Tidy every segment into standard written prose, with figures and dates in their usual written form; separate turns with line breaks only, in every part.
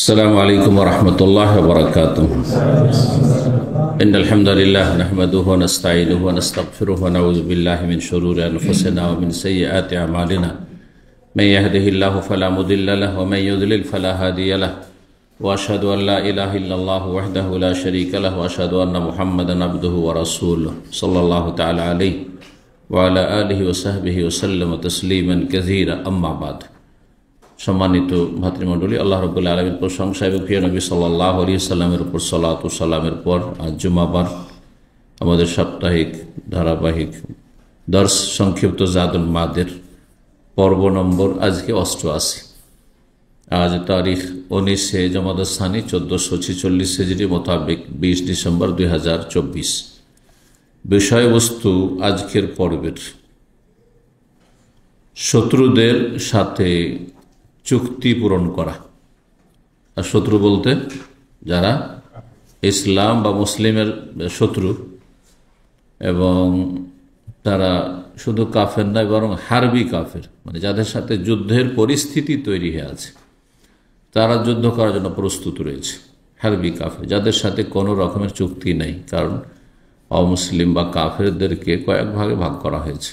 السلام عليكم ورحمة الله وبركاته. إن الحمد لله نحمده ونستعينه ونستغفره ونعوذ بالله من شرور أنفسنا ومن سيئات أعمالنا. من يهده الله فلا مضل له ومن يضلل فلا هادي له. وأشهد أن لا إله إلا الله وحده لا شريك له وأشهد أن محمدا عبده ورسوله صلى الله تعالى عليه وعلى آله وصحبه وسلم تسليما كثيرا. أما بعد. সম্মানিত ভাতৃমণ্ডলী, আল্লাহ রাব্বুল আলামিন প্রশংসা এবং প্রিয় নবী সাল্লাল্লাহু আলাইহি সাল্লামের উপর সালাত ও সালামের পর আজ জুমাবার আমাদের সাপ্তাহিক ধারাবাহিক দর্স সংক্ষিপ্ত জাদুল মাদের পর্ব নম্বর আজকে 88। আজ তারিখ 19 জমাদাত সানি 1446 হিজরি মোতাবেক 20 ডিসেম্বর 2024। বিষয়বস্তু আজকের পর্বের শত্রুদের সাথে চুক্তি পূরণ করা। আর শত্রু বলতে যারা ইসলাম বা মুসলিমের শত্রু, এবং তারা শুধু কাফের নয় বরং হারবি কাফের, মানে যাদের সাথে যুদ্ধের পরিস্থিতি তৈরি হয়ে আছে, তারা যুদ্ধ করার জন্য প্রস্তুত রয়েছে। হারবি কাফের যাদের সাথে কোনো রকমের চুক্তি নেই, কারণ অমুসলিম বা কাফেরদেরকে কয়েক ভাগে ভাগ করা হয়েছে।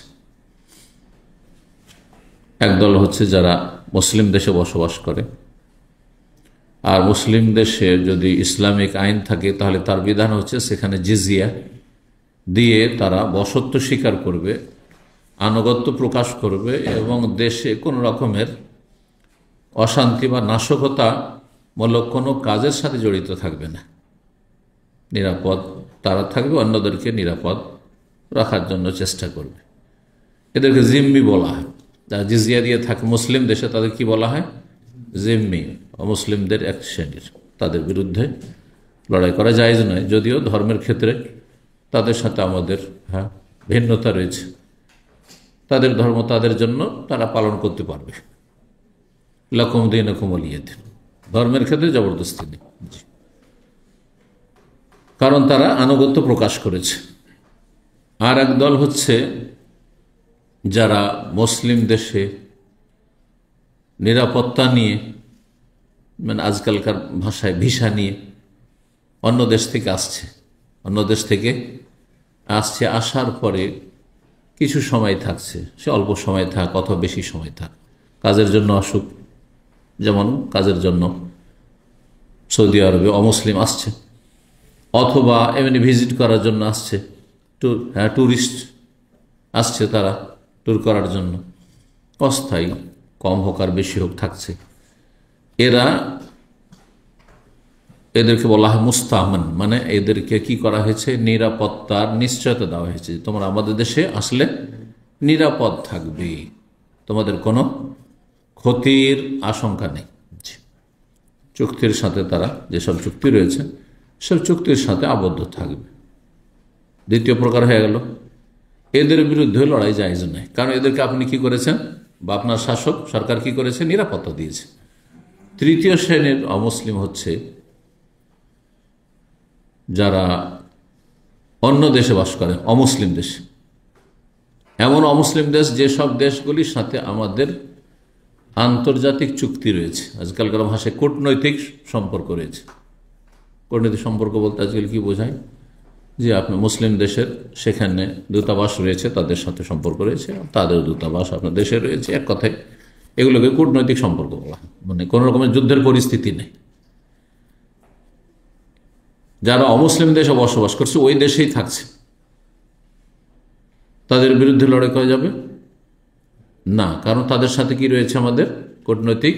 একদল হচ্ছে যারা মুসলিম দেশে বসবাস করে, আর মুসলিম দেশে যদি ইসলামিক আইন থাকে তাহলে তার বিধান হচ্ছে সেখানে জিজিয়া দিয়ে তারা বসত্ব স্বীকার করবে, আনুগত্য প্রকাশ করবে এবং দেশে কোনো রকমের অশান্তি বা নাশকতামূলক কোনো কাজের সাথে জড়িত থাকবে না। নিরাপদ তারা থাকবে, অন্যদেরকে নিরাপদ রাখার জন্য চেষ্টা করবে। এদেরকে জিম্মি বলা হয়। যারা জিজিয়া দিয়ে থাকে মুসলিম দেশে তাদের কি বলা হয়? জিম্মি। অমুসলিমদের এক শ্রেণীর, তাদের বিরুদ্ধে লড়াই করা জায়েজ নয়, যদিও ধর্মের ক্ষেত্রে তাদের সাথে আমাদের ভিন্নতা রয়েছে। তাদের ধর্ম তাদের জন্য তারা পালন করতে পারবে। লাকুম দীনুকুম ওয়ালিয়া দীন, ধর্মের ক্ষেত্রে জবরদস্তি নেই, কারণ তারা আনুগত্য প্রকাশ করেছে। আর এক দল হচ্ছে যারা মুসলিম দেশে নিরাপত্তা নিয়ে, মানে আজকালকার ভাষায় ভিসা নিয়ে অন্য দেশ থেকে আসছে, আসার পরে কিছু সময় থাকছে, সে অল্প সময় থাক অথবা বেশি সময় থাক, কাজের জন্য আসুক। যেমন কাজের জন্য সৌদি আরবে অমুসলিম আসছে, অথবা এমনি ভিজিট করার জন্য আসছে, ট্যুরিস্ট আসছে, তারা ট্যুর করার জন্য অস্থায়ী, কম হোক আর বেশি হোক থাকছে। এদেরকে বলা হয় মুস্তামান, মানে এদেরকে কি করা হয়েছে? নিরাপত্তার নিশ্চয়তা দেওয়া হয়েছে। তোমরা আমাদের দেশে আসলে নিরাপদ থাকবে, তোমাদের কোনো ক্ষতির আশঙ্কা নেই। চুক্তির সাথে তারা যেসব চুক্তি রয়েছে সব চুক্তির সাথে আবদ্ধ থাকবে। দ্বিতীয় প্রকার হয়ে গেল, এদের বিরুদ্ধে লড়াই জায়েজ নয়, কারণ এদেরকে আপনি কি করেছেন বা আপনার শাসক সরকার কি করেছে? নিরাপত্তা দিয়েছে। তৃতীয় শ্রেণীর অমুসলিম হচ্ছে যারা অন্য দেশে বাস করে, অমুসলিম দেশ, এমন অমুসলিম দেশ যেসব দেশগুলির সাথে আমাদের আন্তর্জাতিক চুক্তি রয়েছে। আজকালকার ভাষায় কূটনৈতিক সম্পর্ক রয়েছে। কূটনৈতিক সম্পর্ক বলতে আজকাল কি বোঝায়? যে আপনার মুসলিম দেশের সেখানে দূতাবাস রয়েছে, তাদের সাথে সম্পর্ক রয়েছে, তাদের দূতাবাস আপনার দেশে রয়েছে। এক কথায় এগুলোকে কূটনৈতিক সম্পর্ক বলা হয়, মানে কোনো রকমের যুদ্ধের পরিস্থিতি নেই। যারা অমুসলিম দেশে বসবাস করছে, ওই দেশেই থাকছে, তাদের বিরুদ্ধে লড়াই করা যাবে না, কারণ তাদের সাথে কি রয়েছে? আমাদের কূটনৈতিক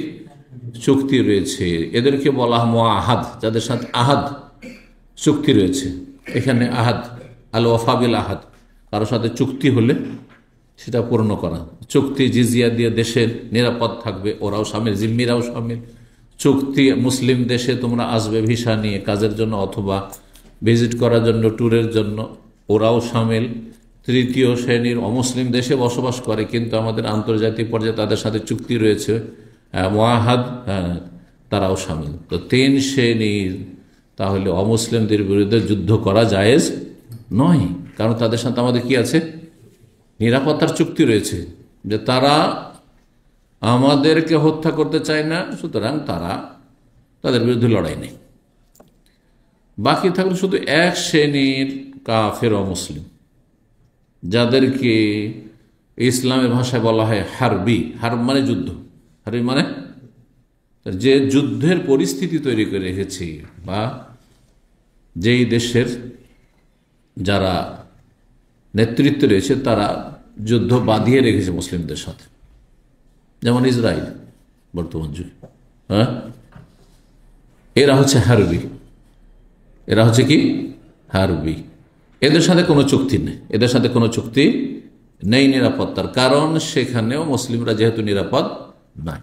চুক্তি রয়েছে। এদেরকে বলা হয় মুআহাদ, যাদের সাথে আহাদ চুক্তি রয়েছে। এখানে আহাদ আল ওয়াফা বিল আহাদ, কারোর সাথে চুক্তি হলে সেটা পূর্ণ করা। চুক্তি জিজিয়া দিয়ে দেশের নিরাপদ থাকবে, ওরাও সামিল, জিম্মিরাও সামিল। চুক্তি মুসলিম দেশে তোমরা আসবে ভিসা নিয়ে কাজের জন্য অথবা ভিজিট করার জন্য, ট্যুরের জন্য, ওরাও সামিল। তৃতীয় শ্রেণীর অমুসলিম দেশে বসবাস করে কিন্তু আমাদের আন্তর্জাতিক পর্যায়ে তাদের সাথে চুক্তি রয়েছে, মুআহাদ, তারাও সামিল। তো তিন শ্রেণীর তাহলে অমুসলিমদের বিরুদ্ধে যুদ্ধ করা জায়েজ নয়, কারণ তাদের সাথে আমাদের কি আছে? নিরাপত্তার চুক্তি রয়েছে, যে তারা আমাদেরকে হত্যা করতে চায় না, সুতরাং তারা তাদের বিরুদ্ধে লড়াই নেই। বাকি থাকলো শুধু এক শ্রেণীর কাফের অমুসলিম, যাদেরকে ইসলামের ভাষায় বলা হয় হারবি। হারব মানে যুদ্ধ, হারবি মানে যে যুদ্ধের পরিস্থিতি তৈরি করে রেখেছে, বা যেই দেশের যারা নেতৃত্বে রয়েছে তারা যুদ্ধ বাঁধিয়ে রেখেছে মুসলিমদের সাথে, যেমন ইসরায়েল বর্তমান যুগে। হ্যাঁ, এরা হচ্ছে হারবি। এরা হচ্ছে কি হারবি। এদের সাথে কোনো চুক্তি নেই, এদের সাথে কোনো চুক্তি নেই নিরাপত্তার, কারণ সেখানেও মুসলিমরা যেহেতু নিরাপদ নাই।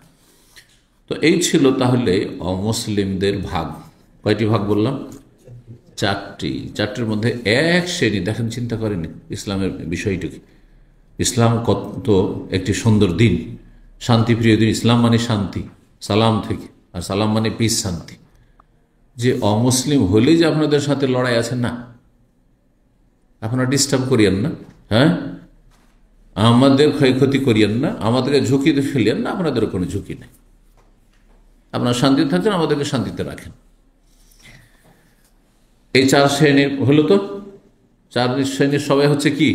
তো এই ছিল তাহলে অমুসলিমদের ভাগ। কয়টি ভাগ বললাম? চারটি। চারটির মধ্যে এক শ্রেণী, দেখেন চিন্তা করেনি ইসলামের বিষয়টিকে। ইসলাম কত একটি সুন্দর দিন, শান্তিপ্রিয় দিন। ইসলাম মানে শান্তি, সালাম থেকে, আর সালাম মানে পিস, শান্তি। যে অমুসলিম হলেই যে আপনাদের সাথে লড়াই আছে না, আপনারা ডিস্টার্ব করিয়েন না, হ্যাঁ, আমাদের ক্ষয়ক্ষতি করিয়েন না, আমাদেরকে ঝুঁকিতে ফেলিয়েন না, আপনাদের কোনো ঝুঁকি নেই। আপনারা শান্তিতে থাকছেন, আমাদেরকে শান্তিতে রাখেন। এই চার শ্রেণীর হলো। তো চার শ্রেণীর সবাই হচ্ছে কি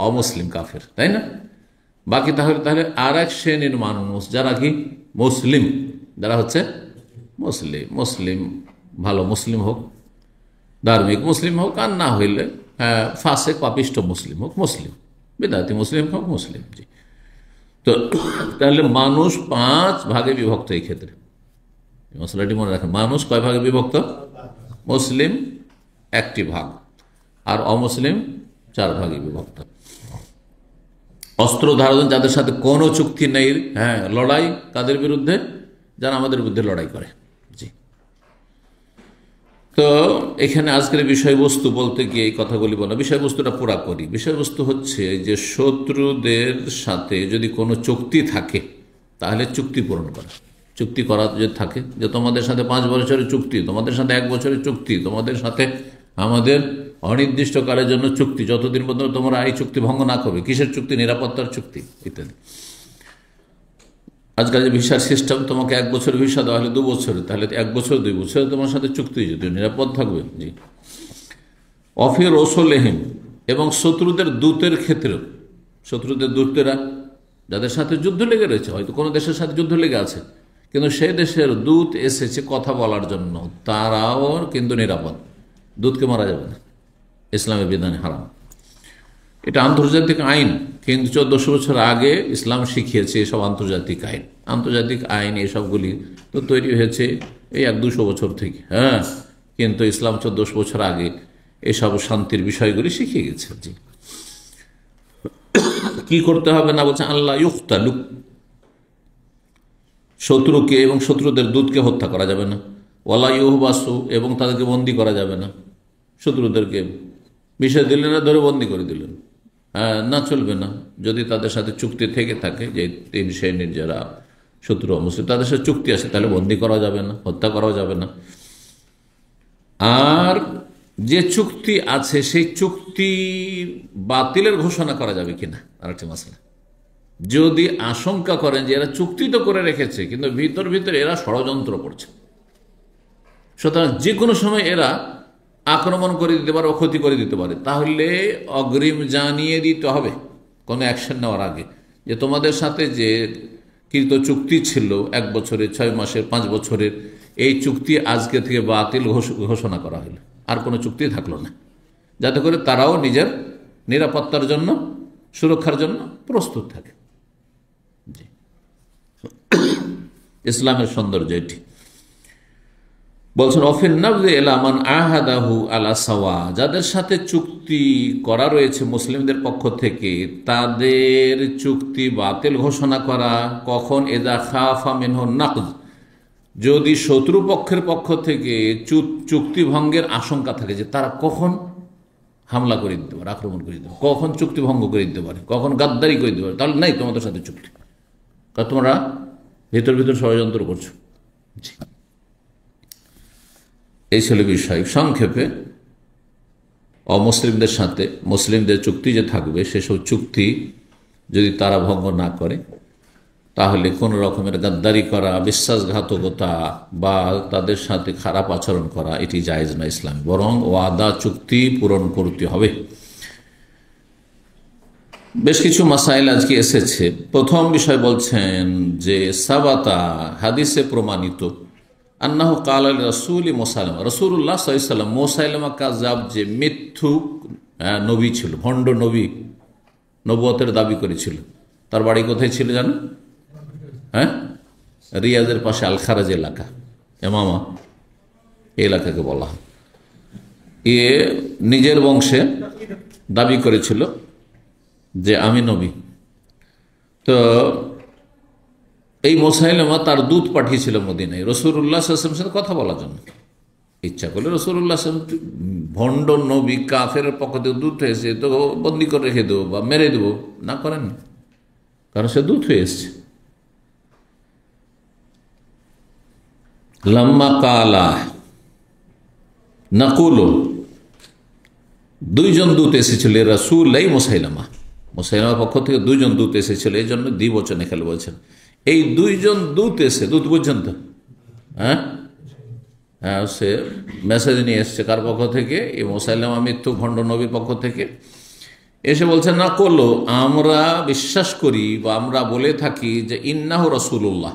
অমুসলিম, কাফের, তাই না? বাকি তাহলে আর এক শ্রেণীর মানুষ যারা কি মুসলিম, যারা হচ্ছে মুসলিম। মুসলিম ভালো মুসলিম হোক, ধার্মিক মুসলিম হোক, আর না হইলে ফাসেক পাপিষ্ট মুসলিম হোক, মুসলিম বিদাতি মুসলিম হোক, মুসলিম। জি, তো তাহলে মানুষ 5 ভাগে বিভক্ত। এই ক্ষেত্রে মশলাটি মনে রাখেন, মানুষ কয় ভাগে বিভক্ত? মুসলিম 1টি ভাগ, আর অমুসলিম 4 ভাগে বিভক্ত। অস্ত্র ধারণ যাদের সাথে কোনো চুক্তি নেই, হ্যাঁ, লড়াই তাদের বিরুদ্ধে, যারা আমাদের বিরুদ্ধে লড়াই করে। জি, তো এখানে আজকের বিষয়বস্তু বলতে গিয়ে এই কথাগুলি বলা, বিষয়বস্তুটা পুরা করি। বিষয়বস্তু হচ্ছে যে শত্রুদের সাথে যদি কোনো চুক্তি থাকে তাহলে চুক্তি পূরণ করা। চুক্তি করা যদি থাকে যে তোমাদের সাথে 5 বছরের চুক্তি, তোমাদের সাথে 1 বছরের চুক্তি, তোমাদের সাথে আমাদের অনির্দিষ্টকালের জন্য চুক্তি, যতদিন পর্যন্ত তোমরা এই চুক্তি ভঙ্গ না করবে। কিসের চুক্তি? নিরাপত্তার চুক্তি ইত্যাদি। আজকাল যে ভিসার সিস্টেম, তোমাকে 1 বছর ভিসা দেওয়া হলে 2 বছরে, তাহলে 1 বছর 2 বছরে তোমার সাথে চুক্তি, যদি নিরাপদ থাকবে। জি, অফির রসুলহিম, এবং শত্রুদের দূতের ক্ষেত্রেও। শত্রুদের দূতেরা যাদের সাথে যুদ্ধ লেগে রয়েছে, হয়তো কোনো দেশের সাথে যুদ্ধ লেগে আছে, কিন্তু সেই দেশের দূত এসেছে কথা বলার জন্য, তারাও কিন্তু নিরাপদ। দূতকে মারা যাবে না, ইসলামের বিধানে হারাম। এটা আন্তর্জাতিক আইন, কিন্তু 1400 বছর আগে ইসলাম শিখিয়েছে এসব আন্তর্জাতিক আইন। আন্তর্জাতিক আইন এসবগুলি তো তৈরি হয়েছে এই 100-200 বছর থেকে, হ্যাঁ, কিন্তু ইসলাম 1400 বছর আগে এসব শান্তির বিষয়গুলি শিখিয়ে গেছে। জি, কি করতে হবে না বলছে? আল্লাহ ইউক্তালু, শত্রুকে এবং শত্রুদের দূতকে হত্যা করা যাবে না। ওয়ালা ইউহবাসু, এবং তাদেরকে বন্দি করা যাবে না। শত্রুদেরকে বিষয় দিলেন না, ধরে বন্দি করে দিলেন, হ্যাঁ, না, চলবে না। যদি তাদের সাথে চুক্তি থেকে থাকে, যে 3 শ্রেণীর যারা শত্রু মুসলিম, তাদের সাথে চুক্তি আছে, তাহলে বন্দি করা যাবে না, হত্যা করাও যাবে না। আর যে চুক্তি আছে সেই চুক্তি বাতিলের ঘোষণা করা যাবে কিনা, আর একটা মাসলা। যদি আশঙ্কা করেন যে এরা চুক্তি তো করে রেখেছে, কিন্তু ভিতর এরা ষড়যন্ত্র করছে, সুতরাং যে কোনো সময় এরা আক্রমণ করে দিতে পারে, ক্ষতি করে দিতে পারে, তাহলে অগ্রিম জানিয়ে দিতে হবে কোনো অ্যাকশন নেওয়ার আগে, যে তোমাদের সাথে যে কৃত চুক্তি ছিল 1 বছরের, 6 মাসের, 5 বছরের, এই চুক্তি আজকে থেকে বাতিল ঘোষণা করা হলো, আর কোনো চুক্তি থাকলো না, যাতে করে তারাও নিজের নিরাপত্তার জন্য, সুরক্ষার জন্য প্রস্তুত থাকে। জি, ইসলামের সৌন্দর্য এটি। বলছেন অফিন নাফযি ইলা মান আহাদাহু আলা সাওয়া, যাদের সাথে চুক্তি করা রয়েছে মুসলিমদের পক্ষ থেকে, তাদের চুক্তি বাতিল ঘোষণা করা কখন? ইযা খাফা মিনহু নাকজ, যদি শত্রু পক্ষের পক্ষ থেকে চুক্তি ভঙ্গের আশঙ্কা থাকে, যে তারা কখন হামলা করে দিতে পারে, আক্রমণ করে দিতে পারে, কখন চুক্তি ভঙ্গ করে দিতে পারে, কখন গাদ্দারি করে দিতে পারে, তাহলে নাই তোমাদের সাথে চুক্তি, কারণ তোমরা ভিতর ষড়যন্ত্র করছো। জি, এই ছিল বিষয়। সংক্ষেপে অমুসলিমদের সাথে মুসলিমদের চুক্তি যে থাকবে, সেসব চুক্তি যদি তারা ভঙ্গ না করে, তাহলে কোনো রকমের গাদ্দারি করা, বিশ্বাসঘাতকতা বা তাদের সাথে খারাপ আচরণ করা এটি জায়েজ না ইসলাম, বরং ওয়াদা চুক্তি পূরণ করতে হবে। বেশ কিছু মাসাইল আজকে এসেছে। প্রথম বিষয় বলছেন যে সাবাতা, হাদিসে প্রমাণিত, আন্নাহু কাল রাসূল মুসাইলামা, রাসূলুল্লাহ সাল্লাল্লাহু আলাইহি ওয়াসাল্লাম মুসাইলামা কাযাব, যে মিথ্যুক নবী ছিল, ভণ্ড নবী, নবুয়তের দাবি করেছিল। তার বাড়ি কোথায় ছিল জানেন? রিয়াজের পাশে আল খারাজ এলাকা, এমামা এই এলাকাকে বলা হয়। এ নিজের বংশে দাবি করেছিল যে আমি নবী। তো এই মুসাইলামা তার দূত পাঠিয়েছিল মদিনায় রাসূলুল্লাহ সাল্লাল্লাহু আলাইহি ওয়াসাল্লামের সাথে কথা বলার জন্য। ইচ্ছা করলে রাসূলুল্লাহ সাল্লাল্লাহু আলাইহি ওয়াসাল্লাম, ভণ্ড নবী কাফের পক্ষ থেকে দূত হয়েছে, তো বন্দি করে রেখে দেবো বা মেরে দেবো, না করেন, কারণ সে দূত হয়ে এসছে। লাম্মা কালা নাকুলো, দুইজন দূত এসেছিল রাসূলাই মুসাইলামা, মুসাইলামার পক্ষ থেকে দুইজন দূত এসেছিল, এই জন্য দ্বিবচনে খেলে বলছেন। এই দুইজন দূত এসে, দূত বুঝছেন তো, হ্যাঁ, সে মেসেজ নিয়ে এসছে কার পক্ষ থেকে? এই মুসাইলামা মৃত্যু ভণ্ড নবীর পক্ষ থেকে এসে বলছে, না করলো আমরা বিশ্বাস করি বা আমরা বলে থাকি যে ইন্নাহু রাসূলুল্লাহ,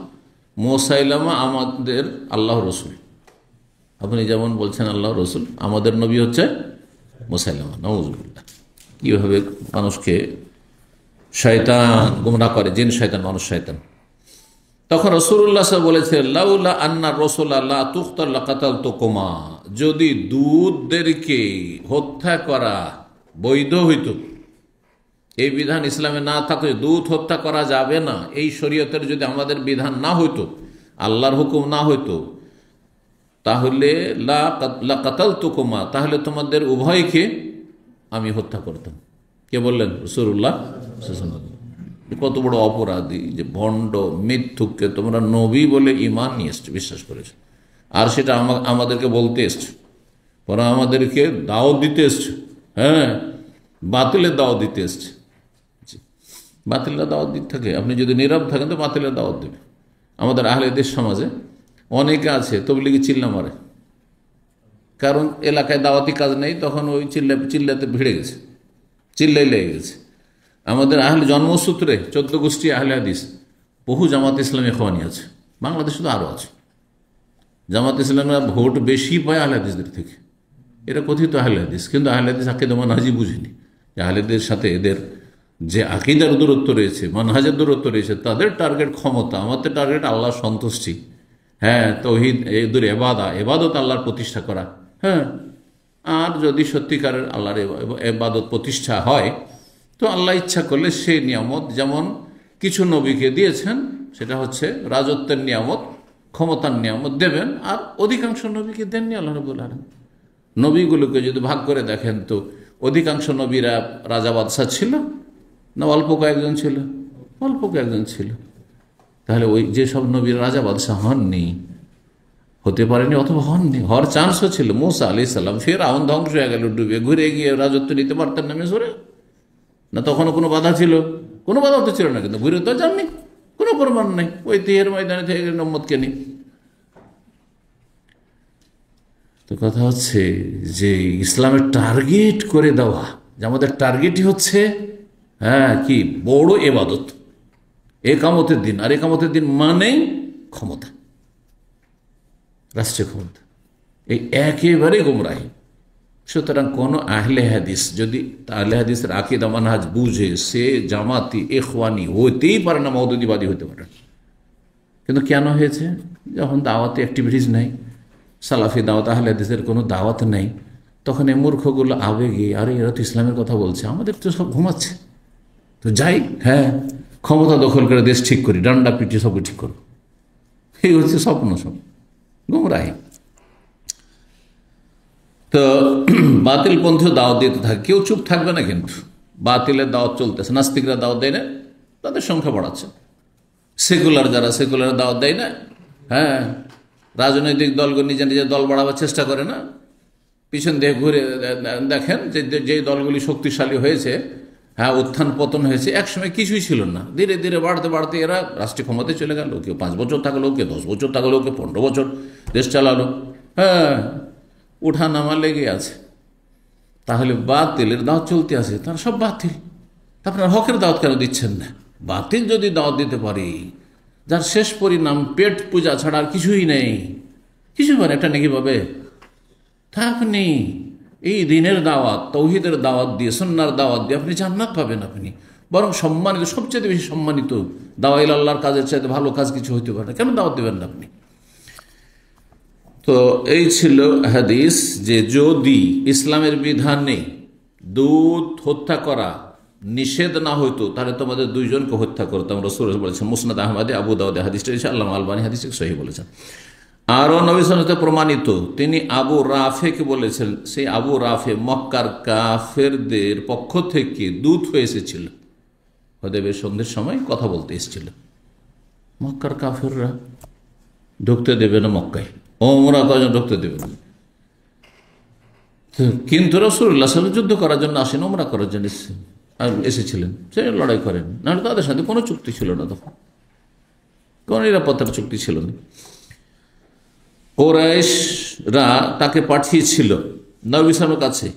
মুসাইলামা আমাদের আল্লাহর রসুল। আপনি যেমন বলছেন আল্লাহর রসুল, আমাদের নবী হচ্ছে মুসাইলামা। নাউযুবিল্লাহ। কীভাবে মানুষকে শয়তান গুমরাহ করে, জিন শয়তান, মানুষ শয়তান। তখন রাসূলুল্লাহ সাল্লাল্লাহু আলাইহি ওয়াসাল্লাম বলেছেন, লাউলা আন্না রাসূলাল্লাহ তুখতাল লাকাতালতুকুমা, যদি দূতদেরকে হত্যা করা বৈধ হইত, এই বিধান ইসলামে না থাকলে দূত হত্যা করা যাবে না, এই শরীয়তের যদি আমাদের বিধান না হইতো, আল্লাহর হুকুম না হইতো, তাহলে লাকাতালতুকুমা, তাহলে তোমাদের উভয়কে আমি হত্যা করতাম। কে বললেন? রাসূলুল্লাহ সাল্লাল্লাহু আলাইহি ওয়াসাল্লাম। কত বড় অপরাধী যে ভণ্ড মিথ্যুককে তোমরা নবী বলে ঈমান নিয়ে এসছো, বিশ্বাস করেছো, আর সেটা আমাদেরকে বলতে এসছো, পরে আমাদেরকে দাওয়াত দিতে এসছো। হ্যাঁ, বাতিলের দাওয়াত দিতে এসছে। বাতিলের দাওয়াত দিতে থাকে, আপনি যদি নীরব থাকেন তো বাতিলের দাওয়াত দেবে। আমাদের আহলেদের সমাজে অনেকে আছে তবলিগি চিল্লা মারে, কারণ এলাকায় দাওয়াতি কাজ নেই, তখন ওই চিল্লাতে ভিড়ে গেছে, চিল্লাই লেগে গেছে। আমাদের আহলে জন্মসূত্রে 14 গোষ্ঠী আহলে হাদিস, বহু জামাত ইসলামী ইখওয়ানি আছে, বাংলাদেশে তো আরও আছে। জামাত ইসলামরা ভোট বেশি পায় আহলে হাদিসদের থেকে, এরা কথিত আহলে হাদিস, কিন্তু আহলে হাদিস আকীদা মানহাজি বুঝেনি যে আহলেদের সাথে এদের যে আকীদার দূরত্ব রয়েছে, মানহাজের দূরত্ব রয়েছে। তাদের টার্গেট ক্ষমতা, আমাদের টার্গেট আল্লাহর সন্তুষ্টি। হ্যাঁ, তাওহীদ, এদের এবাদত আল্লাহর প্রতিষ্ঠা করা। হ্যাঁ, আর যদি সত্যিকারের আল্লাহর এবাদত প্রতিষ্ঠা হয় তো আল্লাহ ইচ্ছা করলে সেই নিয়ামত যেমন কিছু নবীকে দিয়েছেন, সেটা হচ্ছে রাজত্বের নিয়ামত, ক্ষমতার নিয়ামত দেবেন, আর অধিকাংশ নবীকে দেননি আল্লাহ রাব্বুল আলামিন। নবীগুলোকে যদি ভাগ করে দেখেন তো অধিকাংশ নবীরা রাজা বাদশাহ ছিল না অল্প কয়েকজন ছিল? অল্প কয়েকজন ছিল। তাহলে ওই যেসব নবীর রাজা বাদশাহ হননি, হতে পারেনি অথবা হননি, হওয়ার চান্সও ছিল। মূসা আলাইহিস সালাম ফিরআউন ধ্বংস হয়ে গেল ডুবে, ঘুরে গিয়ে রাজত্ব নিতে পারতেন না মিশরে? না তখনও কোনো বাধা ছিল? কোনো বাধা তো ছিল না, কিন্তু ঘুরে তো যাননি, কোনো প্রমাণ নেই। ওই তিহের ময়দানে থেকে নম্মদকে নেই। তো কথা হচ্ছে যে ইসলামের টার্গেট করে দেওয়া, যে আমাদের টার্গেটই হচ্ছে কি বড় এবাদত, একামতের দিন। আর একামতের দিন মানে ক্ষমতা, রাষ্ট্রীয় ক্ষমতা, এই একেবারে গোমরাহি। সুতরাং কোনো আহলে হাদিস যদি আহলে হাদিসের আকীদা মানহাজ বুঝে, সে জামাতি ইখওয়ানি হতেই পারে না, মওদুদিবাদী হতে পারে। কিন্তু কেন হয়েছে? যখন দাওয়াতি অ্যাক্টিভিটিস নেই, সালাফি দাওয়াত, আহলে হাদিসের কোনো দাওয়াত নেই, তখন এই মূর্খগুলো আবেগে, আরে এরা তো ইসলামের কথা বলছে, আমাদের তো সব ঘুমাচ্ছে, তো যাই, হ্যাঁ ক্ষমতা দখল করে দেশ ঠিক করি, ডান্ডা পিটিয়ে সব ঠিক করো। এই হচ্ছে স্বপ্ন, সব গোমরাহি। তো বাতিল পন্থীও দাওয়াত দিতে থাকে, কেউ চুপ থাকবে না, কিন্তু বাতিলের দাওয়াত চলতেছে। নাস্তিকরা দাওয়াত দেয় না, তাদের সংখ্যা বাড়াচ্ছে। সেকুলার যারা, সেকুলার দাওয়াত দেয় না। হ্যাঁ, রাজনৈতিক দলগুলো নিজের নিজের দল বাড়াবার চেষ্টা করে না, পিছন দিয়ে ঘুরে দেখেন যে যেই দলগুলি শক্তিশালী হয়েছে, হ্যাঁ, উত্থান পতন হয়েছে, একসময় কিছুই ছিল না, ধীরে ধীরে বাড়তে বাড়তে এরা রাষ্ট্রীয় ক্ষমতায় চলে গেল। কেউ 5 বছর থাকলো, কেউ 10 বছর থাকলো, কেউ 15 বছর দেশ চালালো। হ্যাঁ, উঠা নামা লেগে আছে। তাহলে বাতিলের দাওয়াত চলতে আছে, তারা সব বাতিল। আপনার হকের দাওয়াত কেন দিচ্ছেন না? বাতিল যদি দাওয়াত দিতে পারি, যার শেষ পরিণাম পেট পূজা ছাড়া আর কিছুই নেই, কিছু পারে একটা নাকি পাবে, তা আপনি এই দিনের দাওয়াত, তৌহিদের দাওয়াত দিয়ে, সুন্নাহর দাওয়াত দিয়ে আপনি জান্নাত পাবেন। আপনি বরং সম্মানিত, সবচেয়ে বেশি সম্মানিত। দাওয়াইল আল্লাহর কাজের চাইতে ভালো কাজ কিছু হইতে পারে না, কেন দাওয়াত দেবেন না আপনি? তো এই ছিল হাদিস, যে যদি ইসলামের বিধানে দুধ হত্যা করা নিষেধ না হইতো, তাহলে তোমাদের 2 জনকে হত্যা করতাম। রাসূল বলেছেন, মুসনাদ আহমদে, আবু দাউদে হাদিসটা এসে, আল্লামা আলবানী হাদিসকে সহিহ বলেছেন। আরও নবী সাল্লাল্লাহু আলাইহি ওয়াসাল্লাম প্রমাণিত, তিনি আবু রাফেকে বলেছেন, সেই আবু রাফে মক্কার কাফেরদের পক্ষ থেকে দূত হয়ে এসেছিল। হুদায়বিয়ার সন্ধির সময় কথা বলতে এসেছিল। মক্কার কাফেররা ঢুকতে দেবে না মক্কায়, ওমরা কজন ঢুকতে দেবে না। কিন্তু রাসূলুল্লাহ সাল্লাল্লাহু আলাইহি ওয়াসাল্লাম যুদ্ধ করার জন্য আসেন, ওমরা করার জন্য এসেছিলেন। সে লড়াই করেন না, তাদের সাথে কোনো চুক্তি ছিল না, তখন কোনো নিরাপত্তার চুক্তি ছিল না। কুরাইশরা তাকে পাঠিয়েছিল নবী সাল্লাল্লাহু কাছে।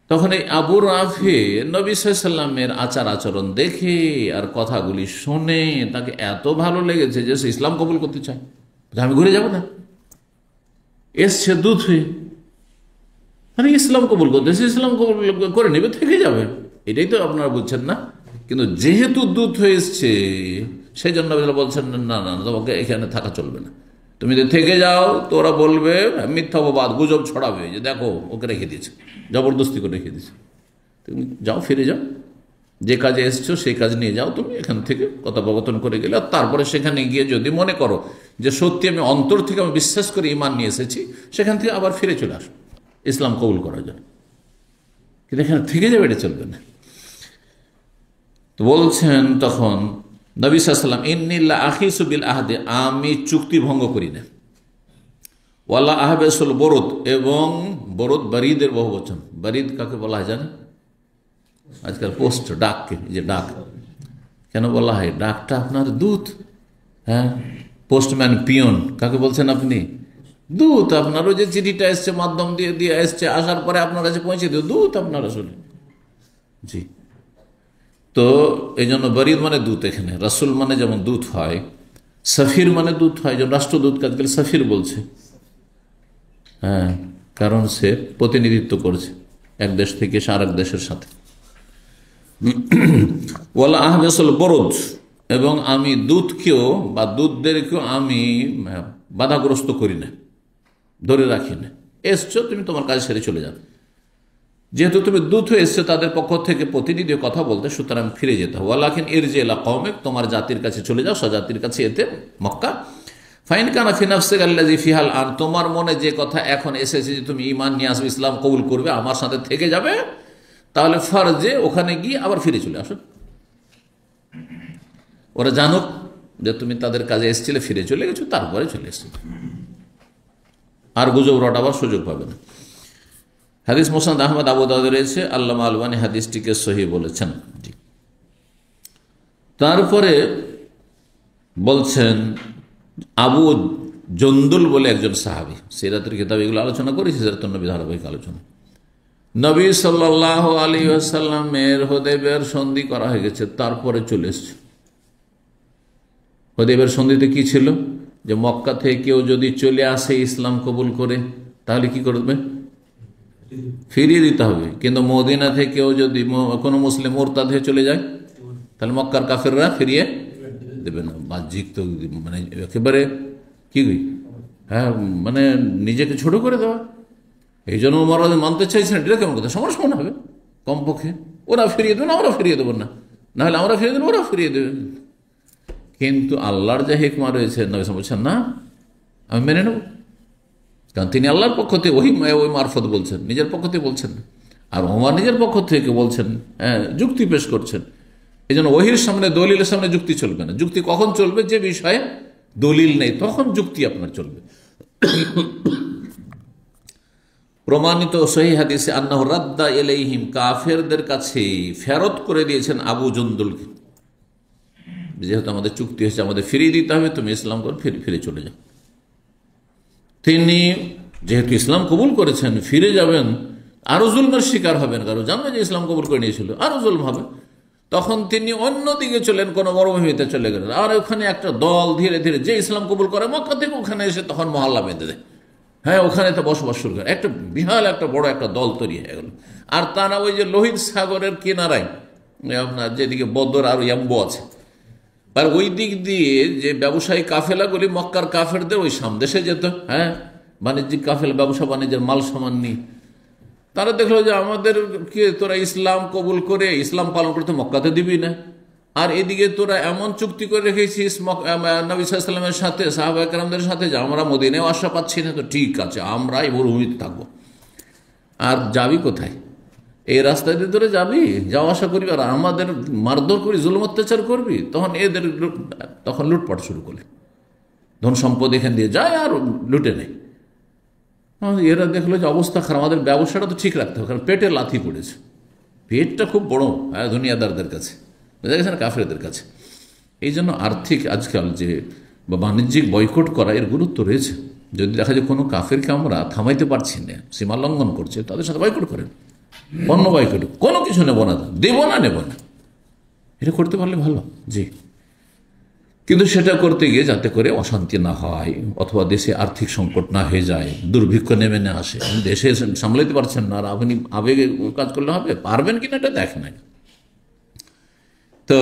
তখন এই আবু রাফে নবী সাল্লাল্লাহু আলাইহি ওয়াসাল্লামের আচার আচরণ দেখে আর কথাগুলি শুনে তাকে এত ভালো লেগেছে যে সে ইসলাম কবুল করতে চায়। আমি ঘুরে যাব না, এসছে দূত হয়ে, মানে ইসলাম কবুল করতে, ইসলাম কবুল করে নেবে, থেকে যাবে। এটাই তো আপনারা বুঝছেন না। কিন্তু যেহেতু দূত হয়ে এসছে, সেই জন্য বলছেন না না, তোমাকে এখানে থাকা চলবে না, তুমি যদি থেকে যাও তো ওরা বলবে, মিথ্যা অপবাদ, গুজব ছড়াবে যে দেখো ওকে রেখে দিয়েছে, জবরদস্তি করে রেখে দিয়েছে। তুমি যাও, ফিরে যাও, যে কাজে এসছো সেই কাজ নিয়ে যাও। তুমি এখান থেকে কথোপকথন করে গেলে, আর তারপরে সেখানে গিয়ে যদি মনে করো যে সত্যি আমি অন্তর থেকে আমি বিশ্বাস করে ঈমান নিয়ে এসেছি, সেখান থেকে আবার ফিরে চলে আসো ইসলাম কবুল করার জন্য। কিন্তু এখানে থেকে যাবে, এটা চলবে না। তো বলছেন তখন নবী সাল্লাল্লাহু আলাইহি ওয়াসাল্লাম, ইন্নিল্লা আখিসু বিল আহদে, আমি চুক্তি ভঙ্গ করি না। ওয়ালা আহবেসুল বরুদ, এবং বরুদ বারিদের বহুবচন। বারিদ কাকে বলা হয় জানেন? আজকাল পোস্ট, ডাককে, যে ডাক কেন বলা হয়? ডাকটা আপনার দূত। হ্যাঁ, পোস্টম্যান, পিয়ন, কাকে বলছেন আপনি? দূত। আপনার ওই যে চিঠিটা এসছে, মাধ্যম দিয়ে দিয়ে এসছে, আসার পরে আপনার কাছে পৌঁছে দিও, দূত আপনার আসলে। জি, তো এই জন্য বরিদ মানে দূত। এখানে রাসূল মানে যেমন দূত হয়, সফির মানে দূত হয়, যেমন রাষ্ট্রদূতকে আজকাল সফির বলছে। হ্যাঁ, কারণ সে প্রতিনিধিত্ব করছে এক দেশ থেকে আরেক দেশের সাথে। ওয়ালা আহবেসুল বরুদ, এবং আমি দূতকেও বা দূতদেরকেও আমি বাধাগ্রস্ত করি না, ধরে রাখি না। এসছো, তুমি তোমার কাজ সেরে চলে যাও। যেহেতু তুমি দূত হয়ে এসছো তাদের পক্ষ থেকে প্রতিনিধি কথা বলতে, সুতরাং ফিরে যেতে হবে। ওয়ালাকিন ইরজি ইলা কওমিক, তোমার জাতির কাছে চলে যাও, স্বজাতির কাছে, এতে মক্কা। ফাইন কানা ফি নাফসিকা আল্লাযী ফিহাল আন, তোমার মনে যে কথা এখন এসেছে যে তুমি ঈমান নিয়ে আসবে, ইসলাম কবুল করবে, আমার সাথে থেকে যাবে, তাহলে ফরজে ওখানে গিয়ে আবার ফিরে চলে আসো। ওরা জানুক যে তুমি তাদের কাজে এসেছিলে, ফিরে চলে গেছো, তারপরে চলে এসছো, আর গুজব রটাবার সুযোগ পাবে না। হাদিস মুসনাদ আহমদ, আবু দাউদে রয়েছে, আল্লামা আলবানী হাদিসটিকে সহিহ বলেছেন। তারপরে বলছেন, আবু জন্দুল বলে একজন সাহাবী, সিরাতের কিতাব এগুলো আলোচনা করেছি, সিরাতুন নবী ধারাবাহিক আলোচনা। নবী সাল্লাল্লাহু আলাইহি ওয়াসাল্লামের হুদায়বিয়ার সন্ধি করা হয়ে গেছে, তারপরে চলে এসছে। হুদায়বিয়ার সন্ধিতে কি ছিল? যে মক্কা থেকে কেউ যদি চলে আসে ইসলাম কবুল করে, তাহলে কি করবে? ফিরিয়ে দিতে হবে। কিন্তু মদিনা থেকে কেউ যদি কোনো মুসলিম মুরতাদ হয়ে চলে যায়, তাহলে মক্কার কাফেররা ফিরিয়ে দেবে না। বাহ্যিক তো মানে একেবারে কি, হ্যাঁ, মানে নিজেকে ছোট করে দেওয়া। এই জন্য ওমর মানতে চাইছেন, এটা কেমন কথা? সমান সমান হবে কমপক্ষে। ওরা ফিরিয়ে দেবেন, আমরা ফিরিয়ে দেবো না, নাহলে আমরা ফিরিয়ে দেবো, ওরা ফিরিয়ে দেবে। কিন্তু আল্লাহর যে হিকমা রয়েছে, নবী বলছেন না, আমি মেনে নেব, কারণ তিনি আল্লাহর পক্ষ থেকে ওই মারফত বলছেন, নিজের পক্ষ থেকে বলছেন। আর ওমর নিজের পক্ষ থেকে বলছেন, হ্যাঁ, যুক্তি পেশ করছেন। এই জন্য ওহির সামনে, দলিলের সামনে যুক্তি চলবে না। যুক্তি কখন চলবে? যে বিষয়ে দলিল নেই, তখন যুক্তি আপনার চলবে। প্রমাণিত সহিহ হাদিসে আন্নাহু রাদ্দা ইলাইহিম, কাফেরদের কাছে ফেরত করে দিয়েছেন আবু জুন্দুলকে। যেহেতু আমাদের চুক্তি হয়েছে, আমাদের ফিরিয়ে দিতে হবে, তুমি ইসলাম করে ফিরে চলে যাও। তিনি যেহেতু ইসলাম কবুল করেছেন, ফিরে যাবেন, আরো জুলমের শিকার হবেন, কারণ জানবে যে ইসলাম কবুল করে নিয়েছিল, আরো জুলম হবে। তখন তিনি অন্যদিকে চলেন, কোনো মরুভূমিতে চলে গেলেন। আর ওখানে একটা দল ধীরে ধীরে যে ইসলাম কবুল করে মক্কা থেকে ওখানে এসে তখন মহল্লা বেঁধে দেয়। হ্যাঁ, ওখানে তো বসবাস শুরু করে, একটা বিশাল একটা বড় একটা দল তৈরি হয়ে গেল। আর তারা ওই যে লোহিত সাগরের কিনারায়, আপনার যেদিকে বদর আর ইয়াম্বু আছে, আর ওই দিক দিয়ে যে ব্যবসায়ী কাফেলাগুলি মক্কার কাফেরদের ওই সামদেশে যেত, হ্যাঁ, বাণিজ্যিক কাফেলা, ব্যবসা বাণিজ্যের মাল সামান নিয়ে। তারা দেখলো যে আমাদেরকে তোরা ইসলাম কবুল করে ইসলাম পালন করতে মক্কাতে দিবি না, আর এদিকে তোরা এমন চুক্তি করে রেখেছিস নবী সাল্লাল্লাহু আলাইহি ওয়াসাল্লামের সাথে, সাহাবা কেরামদের সাথে, যে আমরা মদিনায় আশা পাচ্ছি না, তো ঠিক আছে আমরা এই মরুভূমিতে থাকবো। আর যাবি কোথায়? এই রাস্তায় দিয়ে তোরা যাবি, যাওয়া আসা করবি, আর আমাদের মারধর করি, জুলুম অত্যাচার করবি। তখন লুটপাট শুরু করলে, ধন সম্পদ এখান দিয়ে যায় আর লুটে নেয়। এরা দেখলো যে অবস্থা খারাপ, আমাদের ব্যবসাটা তো ঠিক রাখতে হবে, কারণ পেটে লাথি পড়েছে। পেটটা খুব বড় দুনিয়াদারদের কাছে, বুঝা গেছে না, কাফেরদের কাছে। এই জন্য আর্থিক আজকাল যে বা বাণিজ্যিক বয়কট করা, এর গুরুত্ব রয়েছে। যদি দেখা যায় কোনো কাফেরকে আমরা থামাইতে পারছি না, সীমা লঙ্ঘন করছে, তাদের সাথে বয়কট করেন, পণ্য বয়কট, কোনো কিছু নেব না, দেব না, নেব না, এটা করতে পারলে ভালো। জি, কিন্তু সেটা করতে গিয়ে যাতে করে অশান্তি না হয়, অথবা দেশে আর্থিক সংকট না হয়ে যায়, দুর্ভিক্ষ নেমে না আসে, দেশে সামলাইতে পারছেন না, আর আপনি আবেগে কাজ করলে হবে, পারবেন কিনা এটা দেখেন না। তো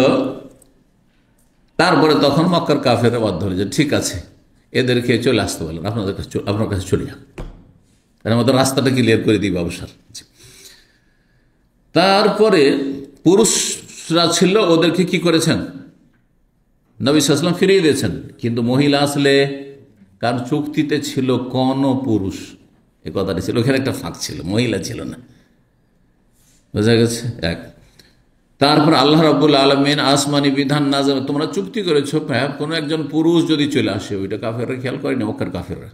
তারপরে তখন মক্কার কাফেররা বাধ্য হলো যে ঠিক আছে, এদেরকে চলে আসতে বলেন, আপনার কাছে চলে যান, কারণ আমাদের রাস্তাটা ক্লিয়ার করে দিই ব্যবসার। তারপরে পুরুষরা ছিল, ওদেরকে কি করেছেন, নবী সাল্লাল্লাহু আলাইহি ওয়াসাল্লাম ফিরিয়ে দিয়েছেন। কিন্তু মহিলা আসলে, কারণ চুক্তিতে ছিল কোন পুরুষ, এ কথাটি ছিল, ওখানে একটা ফাঁক ছিল, মহিলা ছিল না, বোঝা গেছে। এক, তারপর আল্লাহ রাব্বুল আলামিন আসমানি বিধান নাযিল, তোমরা চুক্তি করেছো, কোনো একজন পুরুষ যদি চলে আসে, ওইটা কাফেররা খেয়াল করেনি, মক্কার কাফেররা,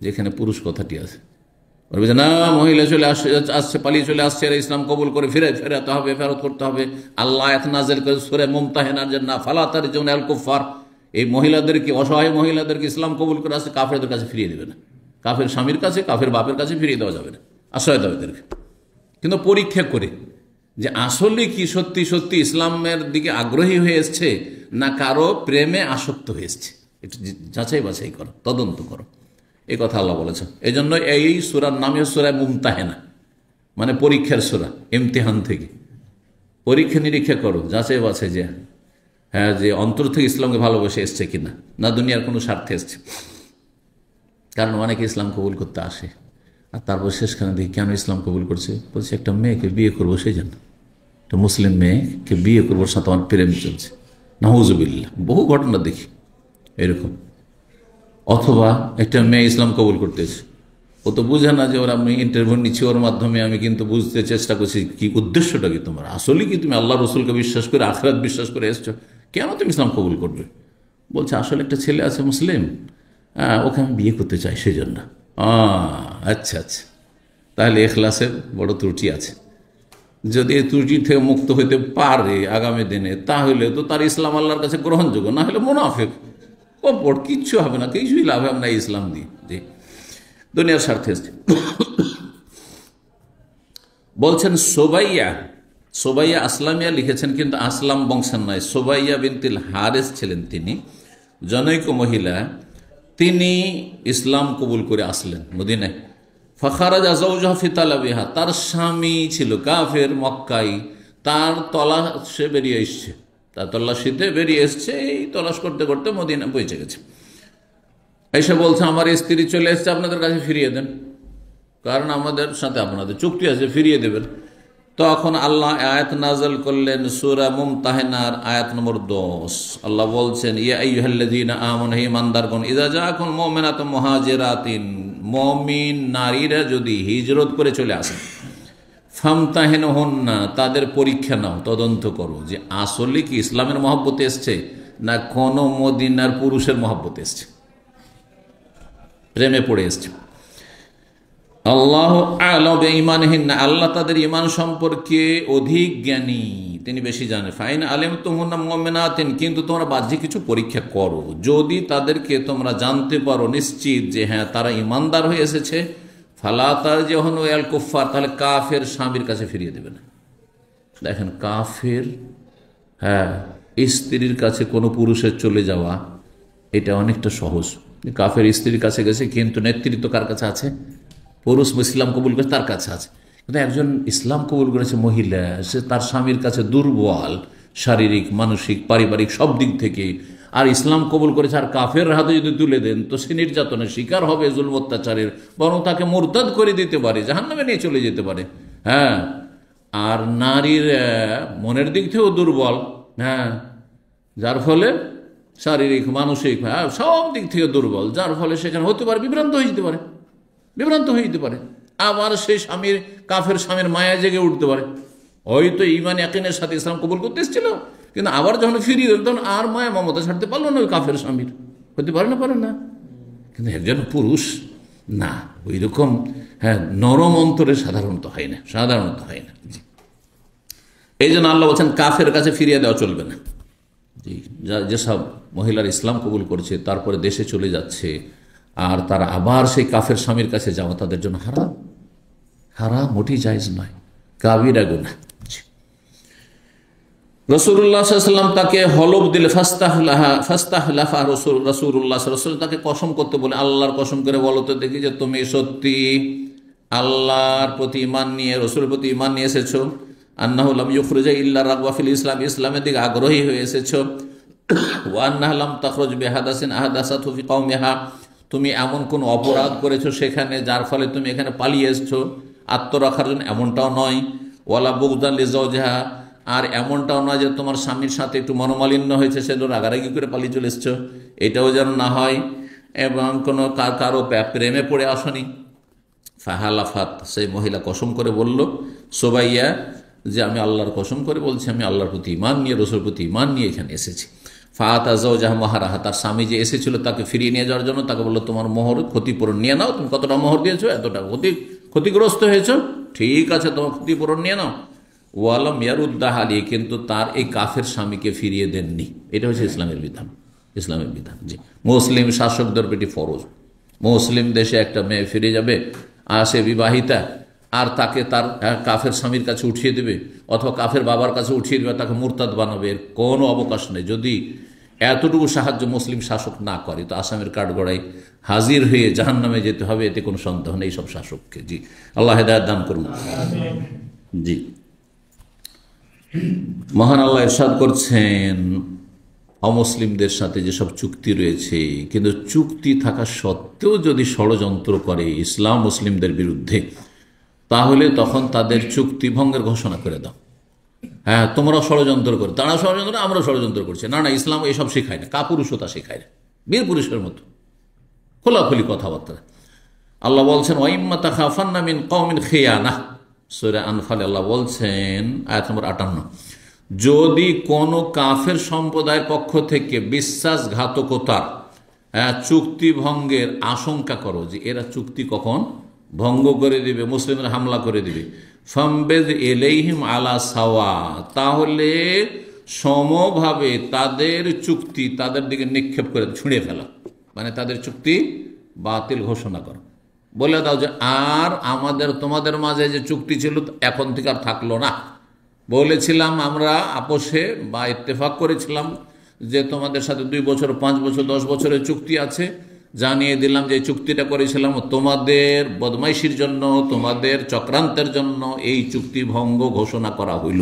যেখানে পুরুষ কথাটি আছে, বলবে যে না, মহিলা চলে আসছে, পালিয়ে চলে আসছে, আর ইসলাম কবুল করে ফেরাতে হবে, ফেরত করতে হবে। আল্লাহ আয়াত নাযিল করে সূরা মুমতাহিনা, যে না ফালা তারজিউনা আল কুফার, এই মহিলাদেরকে, অসহায় মহিলাদেরকে ইসলাম কবুল করে আসছে কাফেরদের কাছে ফিরিয়ে দেবে না, কাফের স্বামীর কাছে, কাফের বাপের কাছে ফিরিয়ে দেওয়া যাবে না, আশ্রয় দেবে এদেরকে। কিন্তু পরীক্ষা করে যে আসলে কি সত্যি সত্যি ইসলামের দিকে আগ্রহী হয়ে এসছে, না কারো প্রেমে আসক্ত হয়ে এসছে, একটু যাচাই বাছাই করো, তদন্ত করো, এই কথা আল্লাহ বলেছেন। এই জন্য এই সূরার নামে সূরা মুমতাহিনা, মানে পরীক্ষার সূরা, ইমতিহান থেকে পরীক্ষা নিরীক্ষা করো, যাচাই বাছাই, যে হ্যাঁ, যে অন্তর থেকে ইসলামকে ভালোবেসে এসছে কিনা, না দুনিয়ার কোনো স্বার্থে এসছে। কারণ অনেকে ইসলাম কবুল করতে আসে, আর তারপর শেষখানে দেখি কেন ইসলাম কবুল করছে, বলছে একটা মেয়েকে বিয়ে করবো, সেই জন্য, একটা মুসলিম মেয়েকে বিয়ে করবো, সাথে আমার প্রেম চলছে, নাউজুবিল্লাহ, বহু ঘটনা দেখি এরকম। অথবা একটা মেয়ে ইসলাম কবুল করতেছে, ও তো বুঝে না যে ওরা আমি ইন্টারভিউ নিচ্ছি, ওর মাধ্যমে আমি কিন্তু বুঝতে চেষ্টা করছি কি উদ্দেশ্যটা কি তোমার, আসলে কি তুমি আল্লাহ রসুলকে বিশ্বাস করে, আখিরাত বিশ্বাস করে এসছো, কেন তুমি ইসলাম কবুল করবে? বলছে আসলে একটা ছেলে আছে মুসলিম, ওকে আমি বিয়ে করতে চাই, সেই জন্য। আচ্ছা আচ্ছা, তাহলে এখলাসের বড় ত্রুটি আছে। যদি এই ত্রুটি থেকে মুক্ত হইতে পারে আগামী দিনে, তাহলে তো তার ইসলাম আল্লাহর কাছে গ্রহণযোগ্য, না হলে মুনাফিক, কপট, কিচ্ছু হবে না, কিছুই লাভ হবে না ইসলাম দিয়ে, জি, দুনিয়ার স্বার্থে। বলছেন সোবাইয়া আসলামিয়া লিখেছেন, কিন্তু আসলাম বংশের নয়, সোবাইয়া বিনতুল হারিস ছিলেন তিনি, জনৈক মহিলা, তিনি ইসলাম কবুল করে আসলেন মদিনায়। ফাখারাজা যাওজাহু ফি তালাবিহা, তার স্বামী ছিল কাফের মক্কাই, তার তলাশে বেরিয়ে এসছে, তার তল্লাশিতে বেরিয়ে এসছে, এই তলাশ করতে করতে মদিনা পৌঁছে গেছে। এসে বলছে আমার স্ত্রী চলে এসছে, আপনাদের কাছে ফিরিয়ে দেন, কারণ আমাদের সাথে আপনাদের চুক্তি আছে, ফিরিয়ে দেবেন। তখন আল্লাহ আয়াত নাযিল করলেন সূরা মুমতাহিনার আয়াত নম্বর 10। আল্লাহ বলছেন, ইয়া আইয়ুহাল্লাযীনা আমানু, হে ঈমানদারগণ, ইযা জাআকুম মুমিনাতুন মুহাজিরাতিন, মুমিন নারীরা যদি হিজরত করে চলে আসে, ফামতাহিনুহুন্না, তাদের পরীক্ষা নাও, তদন্ত করো যে আসলে কি ইসলামের মহব্বতে এসছে, না কোনো মদিনার পুরুষের মহব্বতে এসছে, প্রেমে পড়ে এসছে। আল্লাহ আ'লামু বিঈমানিহিন্না, আল্লাহ তাদের ঈমান সম্পর্কে অধিক জ্ঞানী, তিনি বেশি জানেন। ফাইন আলিমতুমুন্না মুমিনাতিন, কিন্তু তোমরা বাহ্যিক কিছু পরীক্ষা করো, যদি তাদেরকে তোমরা জানতে পারো নিশ্চিত যে হ্যাঁ তারা ঈমানদার হয়ে এসেছে, ফালা তারজিউহু ইলাল কুফফার, তাহলে কাফের স্বামীর কাছে ফিরিয়ে দেবে না। দেখেন, কাফের স্ত্রীর কাছে কোনো পুরুষের চলে যাওয়া এটা অনেকটা সহজ। কাফের স্ত্রীর কাছে গেছে, কিন্তু নেতৃত্ব কার কাছে আছে? পুরুষ ইসলাম কবুল করেছে তার কাছে আছে। কিন্তু একজন ইসলাম কবুল করেছে মহিলা, সে তার স্বামীর কাছে দুর্বল, শারীরিক, মানসিক, পারিবারিক সব দিক থেকে, আর ইসলাম কবুল করেছে, আর কাফের হাতে যদি তুলে দেন তো সে নির্যাতনের শিকার হবে, জুলম অত্যাচারের, বরং তাকে মুরতাদ করে দিতে পারে, জাহান্নামে নিয়ে চলে যেতে পারে। আর নারীর মনের দিক থেকেও দুর্বল, যার ফলে শারীরিক, মানসিক, সব দিক থেকে দুর্বল, যার ফলে সেখানে হতে পারে বিভ্রান্ত হয়ে যেতে পারে। আবার সেই স্বামীর, কাফের স্বামীর মায়া জেগে উঠতে পারে। হয়তো ঈমান ইয়াকিনের সাথে ইসলাম কবুল করতে এসেছিল, কিন্তু আবার যখন ফিরিয়ে দিল তখন আর মায়া মমতা ছাড়তে পারলো না ওই কাফের স্বামীর। হতে পারে না। কিন্তু একজন পুরুষ না, ওই রকম নরম অন্তরে সাধারণত হয় না। এই জন্য আল্লাহ বলছেন কাফের কাছে ফিরিয়ে দেওয়া চলবে না। যেসব মহিলার ইসলাম কবুল করছে তারপরে দেশে চলে যাচ্ছে, আর তারা আবার সেই কাফের স্বামীর কাছে যাওয়া তাদের জন্য হারাম, মোটেই জায়েজ নয়, কাবিরা গুনাহ। রাসূলুল্লাহ সাল্লাল্লাহু আলাইহি ওয়াসাল্লাম তাকে হলফ দিলে, ফাস্তাহলাফা রাসূলুল্লাহ সাল্লাল্লাহু আলাইহি ওয়াসাল্লাম তাকে কসম করতে বলে, আল্লাহর কসম করে বলো তো দেখি যে তুমি সত্যি আল্লাহর প্রতি ঈমান নিয়ে, রাসূলের প্রতি ঈমান নিয়ে এসেছো। আন্নাহু লাম ইউখরিজা ইল্লা রাগবা ফিল ইসলাম, ইসলামের দিকে আগ্রহী হয়ে এসেছো। ওয়া আন্নাহা লাম তাখরুজ বিহাদাসিন আহদাসাতহু ফি কওমিহা, তুমি এমন কোন অপরাধ করেছো সেখানে যার ফলে তুমি এখানে পালিয়ে এসছো, আত্মরক্ষার জন্য, এমনটাও নয়। ওয়ালা বুগদান লিজাওজিহা, আর এমনটাও নয় যে তোমার স্বামীর সাথে একটু মনোমালিন্য হয়েছে সেজন্য রাগারাগি করে পালিয়ে চলে এসছো, এটাও যেন না হয়। এবং কোনো কারো প্রেমে পড়ে আসনি। ফাহালাফাত, সেই মহিলা কসম করে বলল, সুবাইয়া, যে আমি আল্লাহর কসম করে বলছি, আমি আল্লাহর প্রতি ঈমান নিয়ে, রাসূলের প্রতি ঈমান নিয়ে এখানে এসেছি। ফাআতা যাওজাহা মাহারাহা, তার স্বামী যে এসেছিল তাকে ফিরিয়ে নিয়ে যাওয়ার জন্য তাকে বললো, তোমার মোহর ক্ষতিপূরণ নিয়ে নাও, তুমি কতটা মোহর দিয়েছো, এতটা ক্ষতিগ্রস্ত হয়েছো, ঠিক আছে, তোমার ক্ষতিপূরণ নিয়ে নাও। ওয়ালাম ইয়ারুদ্দাহ আলী, কিন্তু তার এই কাফের স্বামীকে ফিরিয়ে দেননি। এটা হচ্ছে ইসলামের বিধান। জি, মুসলিম শাসকদের পেটি ফরজ। মুসলিম দেশে একটা মেয়ে ফিরে যাবে, আসে বিবাহিতা, আর তাকে তার কাফের স্বামীর কাছে উঠিয়ে দেবে, অথবা কাফের বাবার কাছে উঠিয়ে দেবে, তাকে মুরতাদ বানাবে, এর কোনো অবকাশ নেই। যদি এতটুকু সাহায্য মুসলিম শাসক না করে তো আসামের কাঠগড়ায় হাজির হয়ে জাহান্নামে যেতে হবে, এতে কোনো সন্দেহ নেই সব শাসককে। জি, আল্লাহ হেদায়েত দান করুন। জি, মহান আল্লাহ ইরশাদ করছেন, অমুসলিমদের সাথে যেসব চুক্তি রয়েছে, কিন্তু চুক্তি থাকা সত্ত্বেও যদি ষড়যন্ত্র করে ইসলাম মুসলিমদের বিরুদ্ধে, তাহলে তখন তাদের চুক্তি ভঙ্গের ঘোষণা করে দাও। তোমরা ষড়যন্ত্র করো, তারা ষড়যন্ত্র, আমরা ষড়যন্ত্র করছি, না, ইসলাম এসব শেখায় না, কাপুরুষতা শেখায় না, বীর পুরুষের মতো খোলাখুলি কথাবার্তা। আল্লাহ বলছেন, ওয়াইম্মা তাখাফান্না মিন কওমিন খিয়ানাহ, সূরা আনফাল আল্লাহ বলছেন, আয়াত নম্বর 58, যদি কোনো কাফের সম্প্রদায়ের পক্ষ থেকে বিশ্বাসঘাতকতার, চুক্তি ভঙ্গের আশঙ্কা করো, যে এরা চুক্তি কখন ভঙ্গ করে দিবে, মুসলিমরা হামলা করে দিবে, ফামবেজ ইলাইহিম আলা সাওয়া, তাহলে সমভাবে তাদের চুক্তি তাদের দিকে নিক্ষেপ করে ছুঁড়ে ফেলা, মানে তাদের চুক্তি বাতিল ঘোষণা করো, বলে দাও যে আর আমাদের তোমাদের মাঝে যে চুক্তি ছিল এখন থেকে আর থাকলো না। বলেছিলাম আমরা আপোষে বা ইত্তেফাক করেছিলাম যে তোমাদের সাথে 2 বছর, 5 বছর, 10 বছরের চুক্তি আছে, জানিয়ে দিলাম যে চুক্তিটা করেছিলাম তোমাদের বদমাইশির জন্য, তোমাদের চক্রান্তের জন্য এই চুক্তি ভঙ্গ ঘোষণা করা হইল।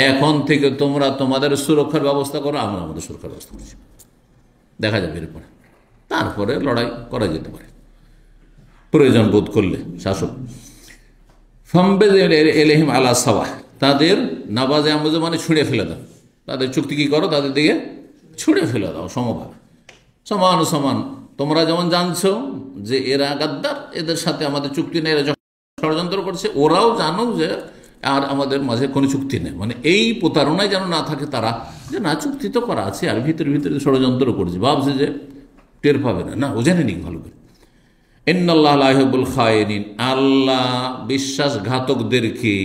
এখন থেকে তোমরা তোমাদের সুরক্ষার ব্যবস্থা করো, আমরা আমাদের সুরক্ষার ব্যবস্থা করছি। দেখা যাবে এরপরে, তারপরে লড়াই করা যেতে পারে প্রয়োজন বোধ করলে শাসক। ফামবেজ ইলাইহিম আলা সাওয়া, তাদের নাবাজে আমজে মানে ছুঁড়ে ফেলে দাও, তাদের চুক্তি কি করো, তাদের দিকে ছুঁড়ে ফেলে দাও সমভাবে, সমান সমান। তোমরা যেমন জানছো যে এরা গাদ্দার, এদের সাথে আমাদের চুক্তি নেই, এরা ষড়যন্ত্র করছে, ওরাও জানো যে আর আমাদের মাঝে কোনো চুক্তি নেই, মানে এই প্রতারণায় যেন না থাকে তারা, যে না চুক্তি তো করা আছে, আর ভিতরে ভিতরে ষড়যন্ত্র করছে, ভাবছে যে টের পাবে না, ও জেনে নিক ভালো করে। ইন্নাল্লাহ লা ইউহিব্বুল খায়িনিন, আল্লাহ বিশ্বাসঘাতকদেরকে,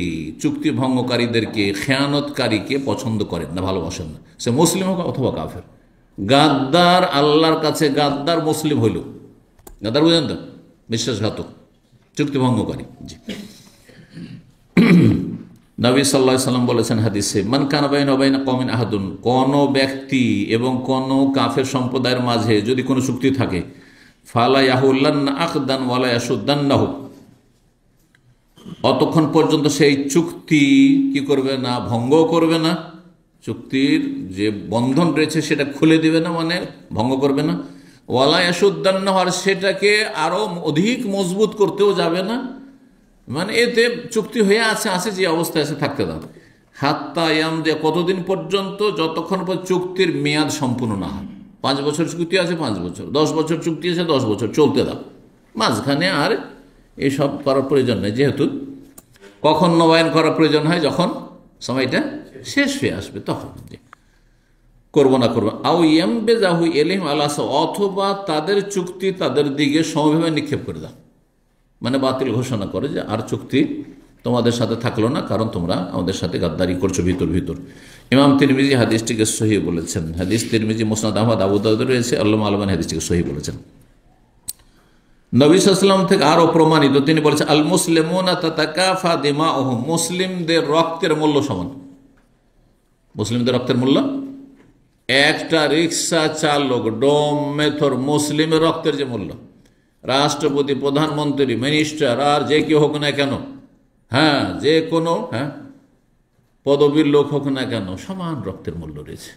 চুক্তি ভঙ্গকারীদেরকে, খেয়ানতকারীকে পছন্দ করেন না, ভালোবাসেন না, সে মুসলিম হোক অথবা কাফের। গাদ্দার আল্লাহর কাছে গাদ্দার মুসলিম হইল, গাদ্দার বুঝেন তো, বিশ্বাসঘাতক, চুক্তি ভঙ্গকারী। জি, নবী সাল্লাল্লাহু আলাইহি সাল্লাম বলেছেন হাদিসে, মান কানা বাইনা ওয়া বাইনা কওমিন আহাদুন, কোন ব্যক্তি এবং কোন কাফের সম্প্রদায়ের মাঝে যদি কোনো চুক্তি থাকে, ফালা ইয়াহুল্লান্না আকদান ওয়ালা ইয়াশুদ্দান্নাহু, অতক্ষণ পর্যন্ত সেই চুক্তি কি করবে না, ভঙ্গ করবে না, চুক্তির যে বন্ধন রয়েছে সেটা খুলে দিবে না, মানে ভঙ্গ করবে না, ওয়ালা ইয়াশুদ্দান্নাহু, আর সেটাকে আরো অধিক মজবুত করতেও যাবে না, মানে এতে চুক্তি হয়ে আছে যে অবস্থায় আছে থাকতে দাও। হাত্তা ইয়ামদে, কতদিন পর্যন্ত, যতক্ষণ পর্যন্ত চুক্তির মেয়াদ সম্পূর্ণ না হয়। 5 বছর চুক্তি আছে 5 বছর, 10 বছর চুক্তি আছে 10 বছর, চলতে দাও, মাঝখানে আর এসব করার প্রয়োজন নেই, যেহেতু কখন নবায়ন করার প্রয়োজন হয়, যখন সময়টা শেষ হয়ে আসবে তখন করবো না করবো। আও ইয়ামবেজাহু ইলাইহিম আলাস, অথবা তাদের চুক্তি তাদের দিকে সমভাবে নিক্ষেপ করে দাও, মানে বাতিল ঘোষণা করে যে আর চুক্তি তোমাদের সাথে থাকলো না, কারণ তোমরা আমাদের সাথে গাদ্দারি করছো ভিতর ভিতর। ইমাম তিরমিজি হাদিসটিকে সহিহ বলেছেন। হাদিস তিরমিজি, মুসনাদ আহমদ, আবু দাউদ রয়েছে, আল্লামা আলবানী হাদিসটিকে সহিহ বলেছেন। নবী সাল্লাল্লাহু আলাইহি ওয়াসাল্লাম থেকে আরো প্রমাণিত, তিনি বলেছেন, আল মুসলিমুনা তাতাকাফা দিমাউহুম, মুসলিমদের রক্তের মূল্য সমান। মুসলিমদের রক্তের মূল্য, একটা রিক্সা চালক, ডোম মেথর মুসলিমের রক্তের যে মূল্য, রাষ্ট্রপতি, প্রধানমন্ত্রী, মিনিস্টার, আর যে কেউ হোক না কেন, হ্যাঁ, যে কোনো পদবীর লোক হোক না কেন, সমান রক্তের মূল্য রয়েছে।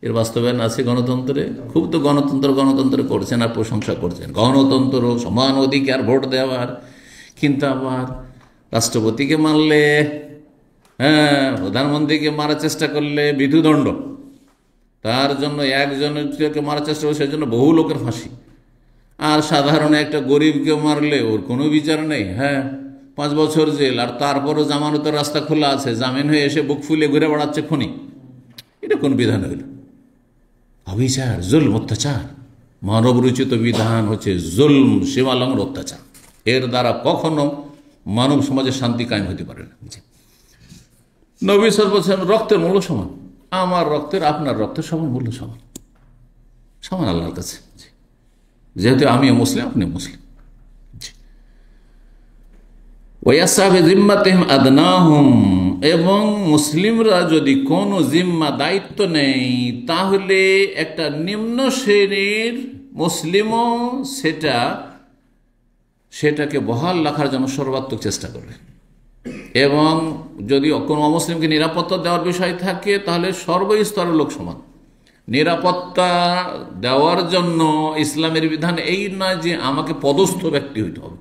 এর বাস্তবায়ন আছে গণতন্ত্রে। খুব তো গণতন্ত্র করছেন আর প্রশংসা করছেন, গণতন্ত্র, সমান অধিকার, ভোট দেওয়ার, কিন্তু আবার রাষ্ট্রপতিকে মারলে, প্রধানমন্ত্রীকে মারার চেষ্টা করলে মৃত্যুদণ্ড, তার জন্য একজনকে মারার চেষ্টা করলে সেজন্য বহু লোকের ফাঁসি, আর সাধারণ একটা গরিবকে মারলে ওর কোনো বিচার নেই, 5 বছর জেল, আর তারপরও জামানতের রাস্তা খোলা আছে, জামিন হয়ে এসে বুক ফুলে ঘুরে বেড়াচ্ছে খুনি। এটা কোন বিধান হইল? অবিচার, জুলম, অত্যাচার। মানব রচিত বিধান হচ্ছে জুলম, সীমালঙ্ঘন, অত্যাচার। এর দ্বারা কখনো মানব সমাজে শান্তি কায়েম হতে পারে না। নবী সাল্লাল্লাহু আলাইহি ওয়াসাল্লাম রক্তের মূল্য সমান, আমার রক্তের আপনার রক্তের সমান মূল্য, সমান সমান আল্লাহর কাছে, যেহেতু আমিও মুসলিম, আপনি মুসলিম। এবং মুসলিমরা যদি কোনো জিম্মা, দায়িত্ব নেই, তাহলে একটা নিম্ন শ্রেণীর মুসলিমও সেটাকে বহাল রাখার জন্য সর্বাত্মক চেষ্টা করবে। এবং যদি কোনো অমুসলিমকে নিরাপত্তা দেওয়ার বিষয় থাকে, তাহলে সর্বস্তরের লোক সমান। নিরাপত্তা দেওয়ার জন্য ইসলামের বিধান এই নয় যে আমাকে পদস্থ ব্যক্তি হইতে হবে,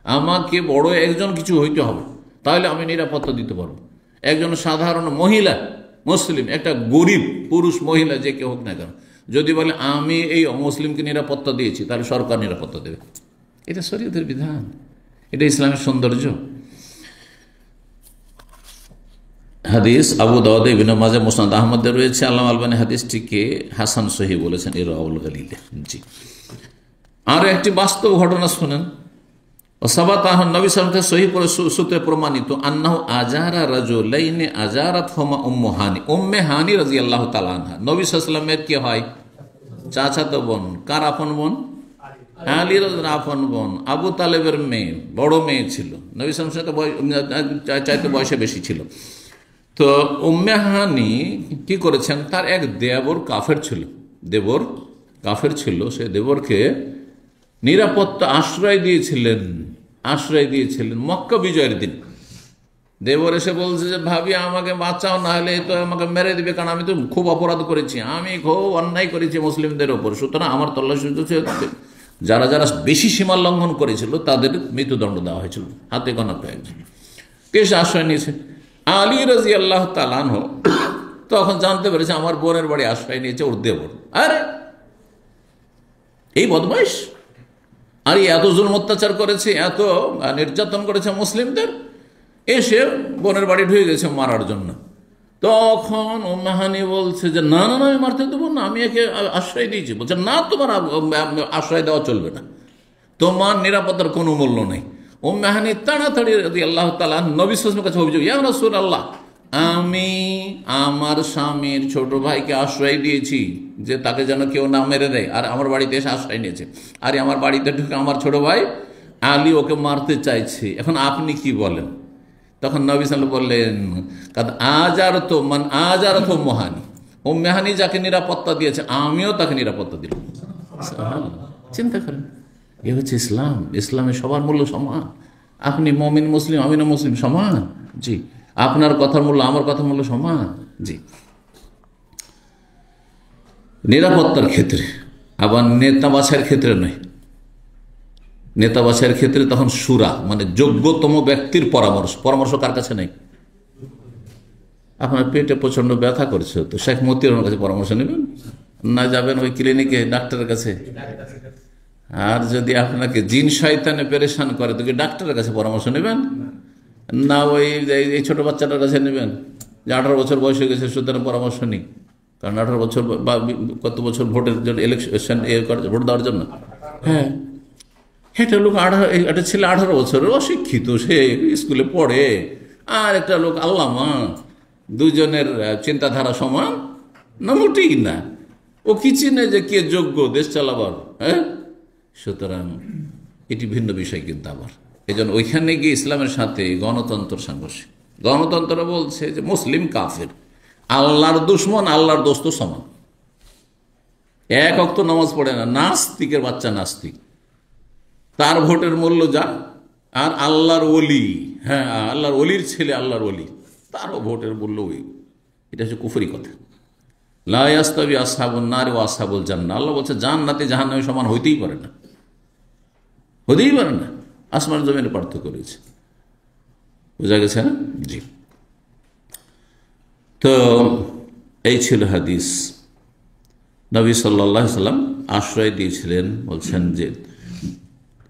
আমাকে বড় একজন কিছু হইতে হবে, তাহলে আমি নিরাপত্তা দিতে পারবো। একজন সাধারণ মহিলা মুসলিম, একটা গরিব পুরুষ মহিলা, যে কেউ হোক না কেন, যদি বলে আমি এই অমুসলিমকে নিরাপত্তা দিয়েছি, তাহলে সরকার নিরাপত্তা দেবে। এটা শরীয়তের বিধান, এটা ইসলামের সৌন্দর্য। হাদিস আবু দাউদ, ইবনে মাজাহ, মুসনাদ আহমদে রয়েছে। আল্লামা আলবানী হাদিসটিকে হাসান সহিহ বলেছেন ইরওয়াউল গালিলে। জি, আর একটি বাস্তব ঘটনা শুনেন। ওয়াসাবাতাহু নবী সাল্লাল্লাহু আলাইহি ওয়াসাল্লাম সহিহ সূত্রে প্রমাণিত, আন্নাহু আজারা রাজুলাইনি আজারাতহুমা উম্মু হানি, উম্মে হানি রাদিয়াল্লাহু তাআলা আনহা। নবী সাল্লাল্লাহু আলাইহি ওয়াসাল্লামের কি হয়? চাচাতো বোন। কার আপন বোন? আলী রাদিয়াল্লাহু আপন বোন, আবু তালেবের মেয়ে, বড় মেয়ে ছিল। নবী সাল্লাল্লাহু আলাইহি ওয়াসাল্লাম চাইতে বয়সে বেশি ছিল। তো উম্মে হানি কি করেছেন, তার এক দেবর কাফের ছিল, সে দেবরকে নিরাপত্তা আশ্রয় দিয়েছিলেন মক্কা বিজয়ের দিন। দেবর এসে বলছে যে, ভাবি আমাকে বাঁচাও, না হলে তো আমাকে মেরে দিবে, কারণ আমি তো খুব অপরাধ করেছি, আমি খুব অন্যায় করেছি মুসলিমদের ওপর, সুতরাং আমার তল্লাশি চলছে। যারা বেশি সীমা লঙ্ঘন করেছিল তাদের মৃত্যুদণ্ড দেওয়া হয়েছিল, হাতে গোনা কয়েকজন। কেসে আশ্রয় নিয়েছে আলী রাদিয়াল্লাহু তাআলা আনহু। তখন জানতে পেরেছে আমার বোনের বাড়ি আশ্রয় নিয়েছে ওর দেবর। আরে এই বদমাইশ, আর এত জুলম অত্যাচার করেছে, এত নির্যাতন করেছে মুসলিমদের, এসে বোনের বাড়ি ঢুকে গেছে মারার জন্য। তখন উম্মে হানি বলছে যে, না না না, আমি মারতে দেবো না, আমি একে আশ্রয় দিয়েছি। বলছে, না, তোমার আশ্রয় দেওয়া চলবে না, তোমার নিরাপত্তার কোনো মূল্য নেই। উম্মে হানি তাড়াতাড়ি রাদিয়াল্লাহু তাআলা নবী সাল্লাল্লাহু আলাইহি ওয়াসাল্লামের কাছে অভিযোগ, ইয়া রাসূলুল্লাহ, আমি আমার স্বামীর ছোট ভাইকে আশ্রয় দিয়েছি যে তাকে যেন কেউ না মেরে দেয়, আর আমার বাড়িতে এসে আশ্রয় নিয়েছে, আর আমার বাড়িতে ঢুকে আমার ছোট ভাই আলী ওকে মারতে চাইছে, এখন আপনি কি বলেন? তখন নবী সাল্লাল্লাহু বললেন, কাদ আজারতু মান আজারতু মুহানি, উম্মে হানি যাকে নিরাপত্তা দিয়েছে আমিও তাকে নিরাপত্তা দিলাম। চিন্তা করেন, এ হচ্ছে ইসলাম। ইসলামে সবার মূল্য সমান। আপনি মুমিন মুসলিম, আমিও মুসলিম, সমান। জি, আপনার কথার মূল্য আমার কথার মূল্য সমান। জি, নিরাপত্তার ক্ষেত্রে, আবার নেতা বাছাইয়ের ক্ষেত্রে নয়। নেতা বাছাইয়ের ক্ষেত্রে তখন সুরা মানে যোগ্যতম ব্যক্তির পরামর্শ কার কাছে নেই? আপনার পেটে প্রচন্ড ব্যথা করছে, তো শেখ মতিউরের কাছে পরামর্শ নেবেন না? যাবেন ওই ক্লিনিকে ডাক্তারের কাছে? আর যদি আপনাকে জিন শয়তানে পেরেশান করে তো কি ডাক্তারের কাছে পরামর্শ নেবেন না? ওই এই ছোট বাচ্চাটার কাছে নেবেন যে 18 বছর বয়স হয়ে গেছে, সুতরাং পরামর্শ নেই। কারণ 18 বছর বা কত বছর ভোটের জন্য ইলেকশন ভোট দেওয়ার জন্য। হ্যাঁ, একটা লোক একটা ছেলে 18 বছরের অশিক্ষিত, সে স্কুলে পড়ে, আর একটা লোক আল্লামা, দুজনের চিন্তাধারা সমান না? মোটেই না। ও কি চিনে যে কে যোগ্য দেশ চালাবার? হ্যাঁ, সুতরাং এটি ভিন্ন বিষয়। কিন্তু আবার এই জন্য ওইখানে গিয়ে ইসলামের সাথে গণতন্ত্র সাংঘর্ষিক। গণতন্ত্র বলছে যে মুসলিম কাফের, আল্লাহর দুশ্মন, আল্লাহর দোস্ত সমান। এক ওয়াক্ত নামাজ পড়ে না, নাস্তিকের বাচ্চা নাস্তিক, তার ভোটের মূল্য যা। আর আল্লাহর ওলি, হ্যাঁ আল্লাহর ওলির ছেলে আল্লাহর ওলি, তারও ভোটের মূল্য ওই। এটা হচ্ছে কুফরি কথা। লা ইয়াস্তাবি আসহাবুন নার ওয়া আসহাবুল জান্নাহ। আল্লাহ বলছে জান্নাতে জাহান্নামে সমান হইতেই পারে না, হতেই পারে না। আসমান জমিনের পার্থক্য রয়েছে। বোঝা গেছে না? জি। তো এই ছিল হাদিস। নবী সাল্লাল্লাহু আলাইহি সাল্লাম আশ্রয় দিয়েছিলেন, বলছেন যে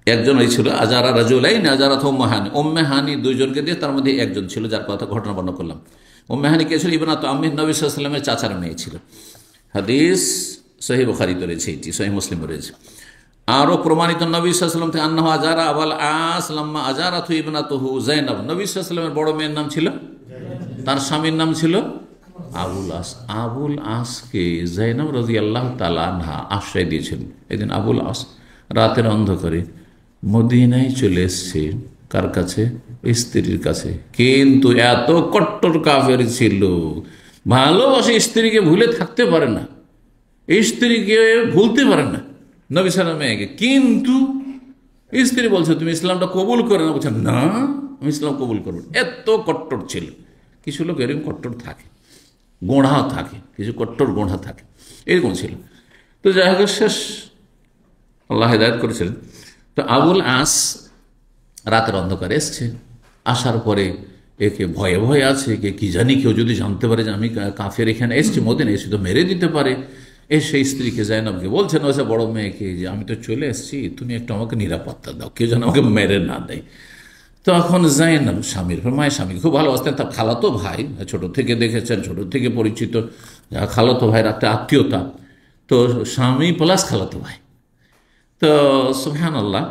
একজন ওই ছিল আজারা রাজুলাইন আজারাত উম্মে হানি, দুইজনকে দিয়ে, তার মধ্যে একজন ছিল যার কথা ঘটনা বর্ণনা করলাম। উম্মে হানি কে ছিল? ইবনাতু আম্মি, নবী সাল্লাল্লাহু আলাইহি ওয়াসাল্লামের চাচার মেয়ে ছিল। হাদিস সহিহ বুখারীতে রয়েছে, এটি সহিহ মুসলিমে রয়েছে। আরও প্রমাণিত নবী সাল্লাল্লাহু আলাইহি ওয়াসাল্লাম থেকে আন্নাহু আজারা আবুল আস লাম্মা আজারাতহু ইবনাতুহু যায়নাব। নবী সাল্লাল্লাহু আলাইহি ওয়াসাল্লামের বড় মেয়ের নাম ছিল, তার স্বামীর নাম ছিল আবুল আস। আবুল আসকে যায়নাব রাদিয়াল্লাহু তাআলা আনহা আশ্রয় দিয়েছিলেন। একদিন আবুল আস রাতের অন্ধকারে মদিনায় চলে এসছে। কার কাছে? স্ত্রীর কাছে। কিন্তু এত কট্টর কাফের ছিল, ভালোবাসে স্ত্রীকে ভুলে থাকতে পারে না, স্ত্রীকে ভুলতে পারে না নবী সাল্লাল্লাহু আলাইহি ওয়াসাল্লাম। কিন্তু স্ত্রী বলছে তুমি ইসলামটা কবুল করে না, বলছেন না আমি ইসলাম কবুল করব। এত কট্টর ছিল। কিছু লোক এরকম কট্টর থাকে, গোঁড়া থাকে, কিছু কট্টর গোঁড়া থাকে, এরকম ছিল। তো যাই হোক, শেষ আল্লাহ হেদায়েত করেছিলেন। তো আবুল আস রাতের অন্ধকারে এসছে। আসার পরে একে ভয়ে ভয়ে আছে, কে কি জানি কেউ যদি জানতে পারে যে আমি কাফের এখানে এসছি, মদিনা এসে তো মেরে দিতে পারে। এসে স্ত্রীকে যায়নাবকে বলছেন, ওসে বড় মেয়েকে, যে আমি তো চলে এসেছি, তুমি একটু আমাকে নিরাপত্তা দাও, কেউ যেন আমাকে মেরে না দেয়। তখন যায়নাব স্বামীর, মায়ের স্বামীকে খুব ভালোবাসতেন। তার খালাতো ভাই, ছোট থেকে দেখেছেন, ছোট থেকে পরিচিত, খালাতো ভাইয়ের একটা আত্মীয়তা। তো স্বামী প্লাস খালাতো ভাই। তো সুবহানাল্লাহ,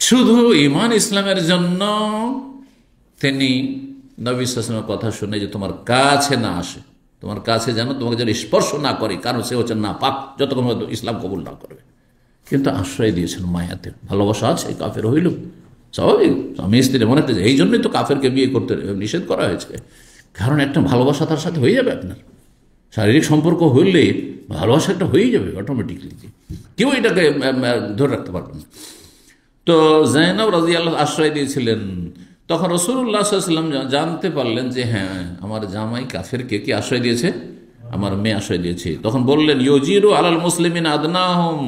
শুধু ঈমান ইসলামের জন্য তিনি নবী সাল্লাল্লাহু আলাইহি ওয়াসাল্লামের কথা শুনে যে তোমার কাছে না আসে, তোমার কাছে যেন তোমাকে যেন স্পর্শ না করে, কারণ সে হচ্ছে না পাক, যতক্ষণ ইসলাম কবুল না করবে। কিন্তু আশ্রয় দিয়েছেন মায়াতে। ভালোবাসা আছে, কাফের হইল স্বাভাবিক। স্বামী স্ত্রী মনে হচ্ছে এই জন্যই তো কাফেরকে বিয়ে করতে নিষেধ করা হয়েছে, কারণ একটা ভালোবাসা তার সাথে হয়ে যাবে। আপনার শারীরিক সম্পর্ক হইলে ভালোবাসা একটা হয়ে যাবে অটোমেটিকলি, কেউ এটাকে ধরে রাখতে পারবে না। তো যায়নাব রাদিয়াল্লাহু আশ্রয় দিয়েছিলেন। তখন রাসূলুল্লাহ সাল্লাল্লাহু আলাইহি ওয়াসাল্লাম জানতে পারলেন যে হ্যাঁ, আমার জামাই কাফেরকে কি আশ্রয় দিয়েছে? আমার মেয়ে আশ্রয় দিয়েছে। তখন বললেন, ইউজিরু আলাল মুসলিমিন আদনাহুম,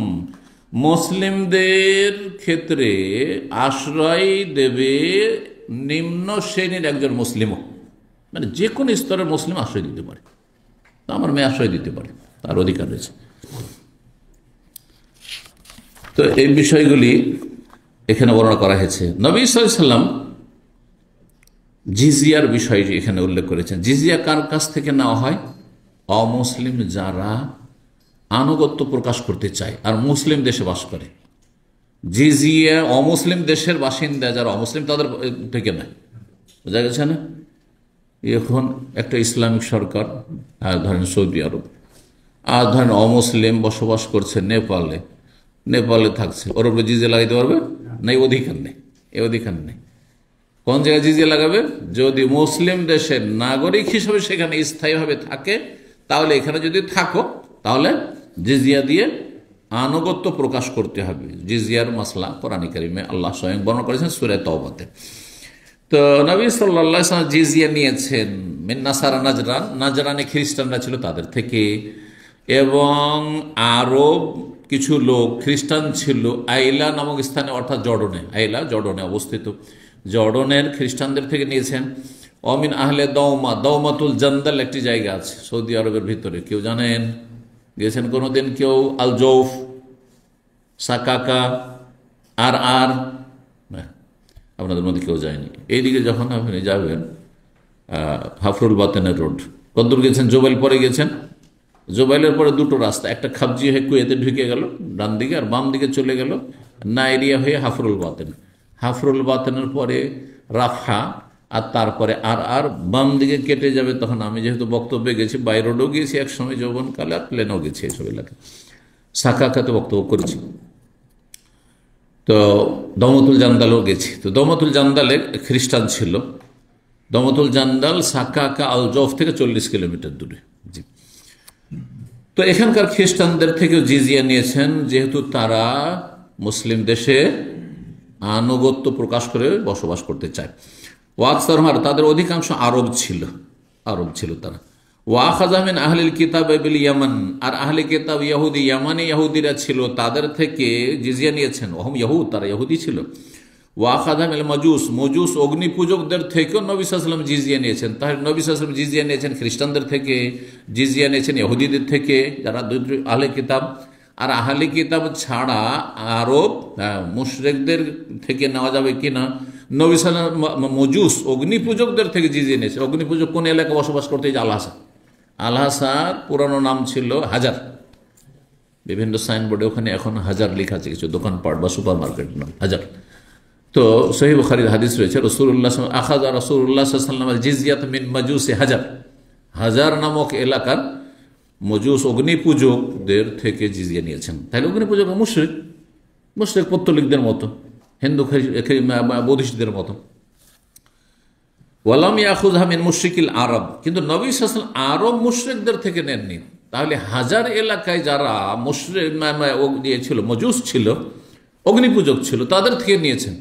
মুসলিমদের ক্ষেত্রে আশ্রয় দেবে নিম্ন শ্রেণীর একজন মুসলিমও, মানে যে কোনো স্তরের মুসলিম আশ্রয় দিতে পারে। আমার মেয়ে আশ্রয় দিতে পারে, তার অধিকার রয়েছে। তো এই বিষয়গুলি এখানে বর্ণনা করা হয়েছে। নবী সাল্লাল্লাহু আলাইহি ওয়াসাল্লাম জিজিয়ার বিষয়টি এখানে উল্লেখ করেছেন। জিজিয়া কার কাছ থেকে নেওয়া হয়? অমুসলিম যারা আনুগত্য প্রকাশ করতে চায় আর মুসলিম দেশে বাস করে, জিজিয়া অমুসলিম দেশের বাসিন্দা যারা অমুসলিম তাদের থেকে নেয়, বোঝা গেছে না? এখন একটা ইসলামিক সরকার, ধরেন সৌদি আরব, আর ধরেন অমুসলিম বসবাস করছে নেপালে, নেপালে থাকছে, ওর উপরে জিজিয়া লাগাইতে পারবে না? এই অধিকার নেই, এই অধিকার নেই। কোন জায়গায় জিজিয়া লাগাবে? যদি মুসলিম দেশের নাগরিক হিসেবে সেখানে স্থায়ীভাবে থাকে, তাহলে এখানে যদি থাকো তাহলে জিজিয়া দিয়ে আনুগত্য প্রকাশ করতে হবে। জিজিয়ার মাসলা কোরআন কারিমে আল্লাহ স্বয়ং বর্ণনা করেছেন সূরা তাওবাতে। তো নবী সাল্লাল্লাহু আলাইহি ওয়াসাল্লাম জিজিয়া নিয়েছেন মিন নাসারা নাজরান, নাজরানে খ্রিস্টানরা ছিল তাদের থেকে, এবং আরো কিছু লোক খ্রিস্টান ছিল আইলা নামক স্থানে, অর্থাৎ জর্ডনে, আইলা জর্ডনে অবস্থিত, জর্ডনের খ্রিস্টানদের থেকে নিয়েছেন। অমিন আহলে দৌমা, দৌমাতুল জান্দাল একটি জায়গা আছে সৌদি আরবের ভিতরে, কেউ জানেন? গিয়েছেন কোনোদিন কেউ? আল জৌফ, সাকাকা, আর আর আপনাদের মধ্যে কেউ যায়নি। এইদিকে যখন আপনি যাবেন হাফরুল বাতেনের রোড, কতদূর গেছেন? জোবাইল পরে গেছেন, জোবাইলের পরে দুটো রাস্তা, একটা খাবজি হয়ে কুয়েতে ঢুকে গেল ডান দিকে, আর বাম দিকে চলে গেল নাইরিয়া হয়ে হাফরুল বাতেন। হাফরুল বাতেনের পরে রাফা, আর তারপরে আর আর বাম দিকে কেটে যাবে। তখন আমি যেহেতু বক্তব্যে গেছি, বাই রোডও গিয়েছি একসময় যৌবনকালে, আর প্লেনেও গেছি এইসব এলাকায়, সাকাকাতে বক্তব্য করেছি। তো দৌমাতুল জান্দালও গেছি। তো দৌমাতুল জান্দালে খ্রিস্টান ছিল। দৌমাতুল জান্দাল সাকাকা আল জৌফ থেকে 40 কিলোমিটার দূরে। জি। তো এখানকার খ্রিস্টানদের থেকেও জিজিয়া নিয়েছেন, যেহেতু তারা মুসলিম দেশে আনুগত্য প্রকাশ করে বসবাস করতে চায়। ওয়াকসারহার, তাদের অধিকাংশ আরব ছিল তারা। ওয়াখাজামিন আহলিল কিতাব বিল ইয়ামান, আর আহলে কিতাব ইহুদি, ইয়ামানি ইহুদিরা ছিল, তাদের থেকে জিজিয়া নিয়েছেন। ওহম ইহুদ, তারা ইহুদি ছিল। ওয়াখাজামিল মাজুস, মজুস অগ্নি পূজকদের থেকেও নবী সাল্লাল্লাহু আলাইহি ওয়াসাল্লাম জিজিয়া নিয়েছেন। তাহলে নবী সাল্লাল্লাহু আলাইহি ওয়াসাল্লাম জিজিয়া নিয়েছেন খ্রিস্টানদের থেকে, জিজিয়া নিয়েছেন ইহুদিদের থেকে, যারা আহলে কিতাব। আর আহলে কিতাব ছাড়া আরব মুশরিকদের থেকে নেওয়া যাবে কিনা? নবী সাল্লাল্লাহু আলাইহি ওয়াসাল্লাম মজুস অগ্নি পূজকদের থেকে জিজিয়া নিয়েছে। অগ্নি পূজক কোন এলাকায় বসবাস করতে? আল-হাসা, আল-হাসার পুরানো নাম ছিল হাজার। বিভিন্ন সাইনবোর্ডে ওখানে এখন হাজার লেখা আছে, কিছু দোকানপাট বা সুপার মার্কেট নাম হাজার। তো সহিহ বুখারীর হাদিস রয়েছে, রাসূলুল্লাহ আখাযা রাসূলুল্লাহ সাল্লাল্লাহু আলাইহি ওয়াসাল্লাম জিজিয়াত মিন মাজুসি হাজার, হাজার নামক এলাকার মজুস অগ্নি পূজকদের থেকে জিজিয়া নিয়েছেন। তাহলে অগ্নি পূজক মুশরিক পত্তলিকদের মতো, হিন্দু বৌদ্ধিস্টদের মতো। ওয়ালাম ইয়াখুযহা মিন মুশরিকিল আরব, কিন্তু নবী সাল্লাল্লাহু আলাইহি ওয়াসাল্লাম আরব মুশরিকদের থেকে নেননি। তাহলে হাজার এলাকায় যারা মুশরিক ছিল, মজুস ছিল, অগ্নিপূজক ছিল, তাদের থেকে নিয়েছেন।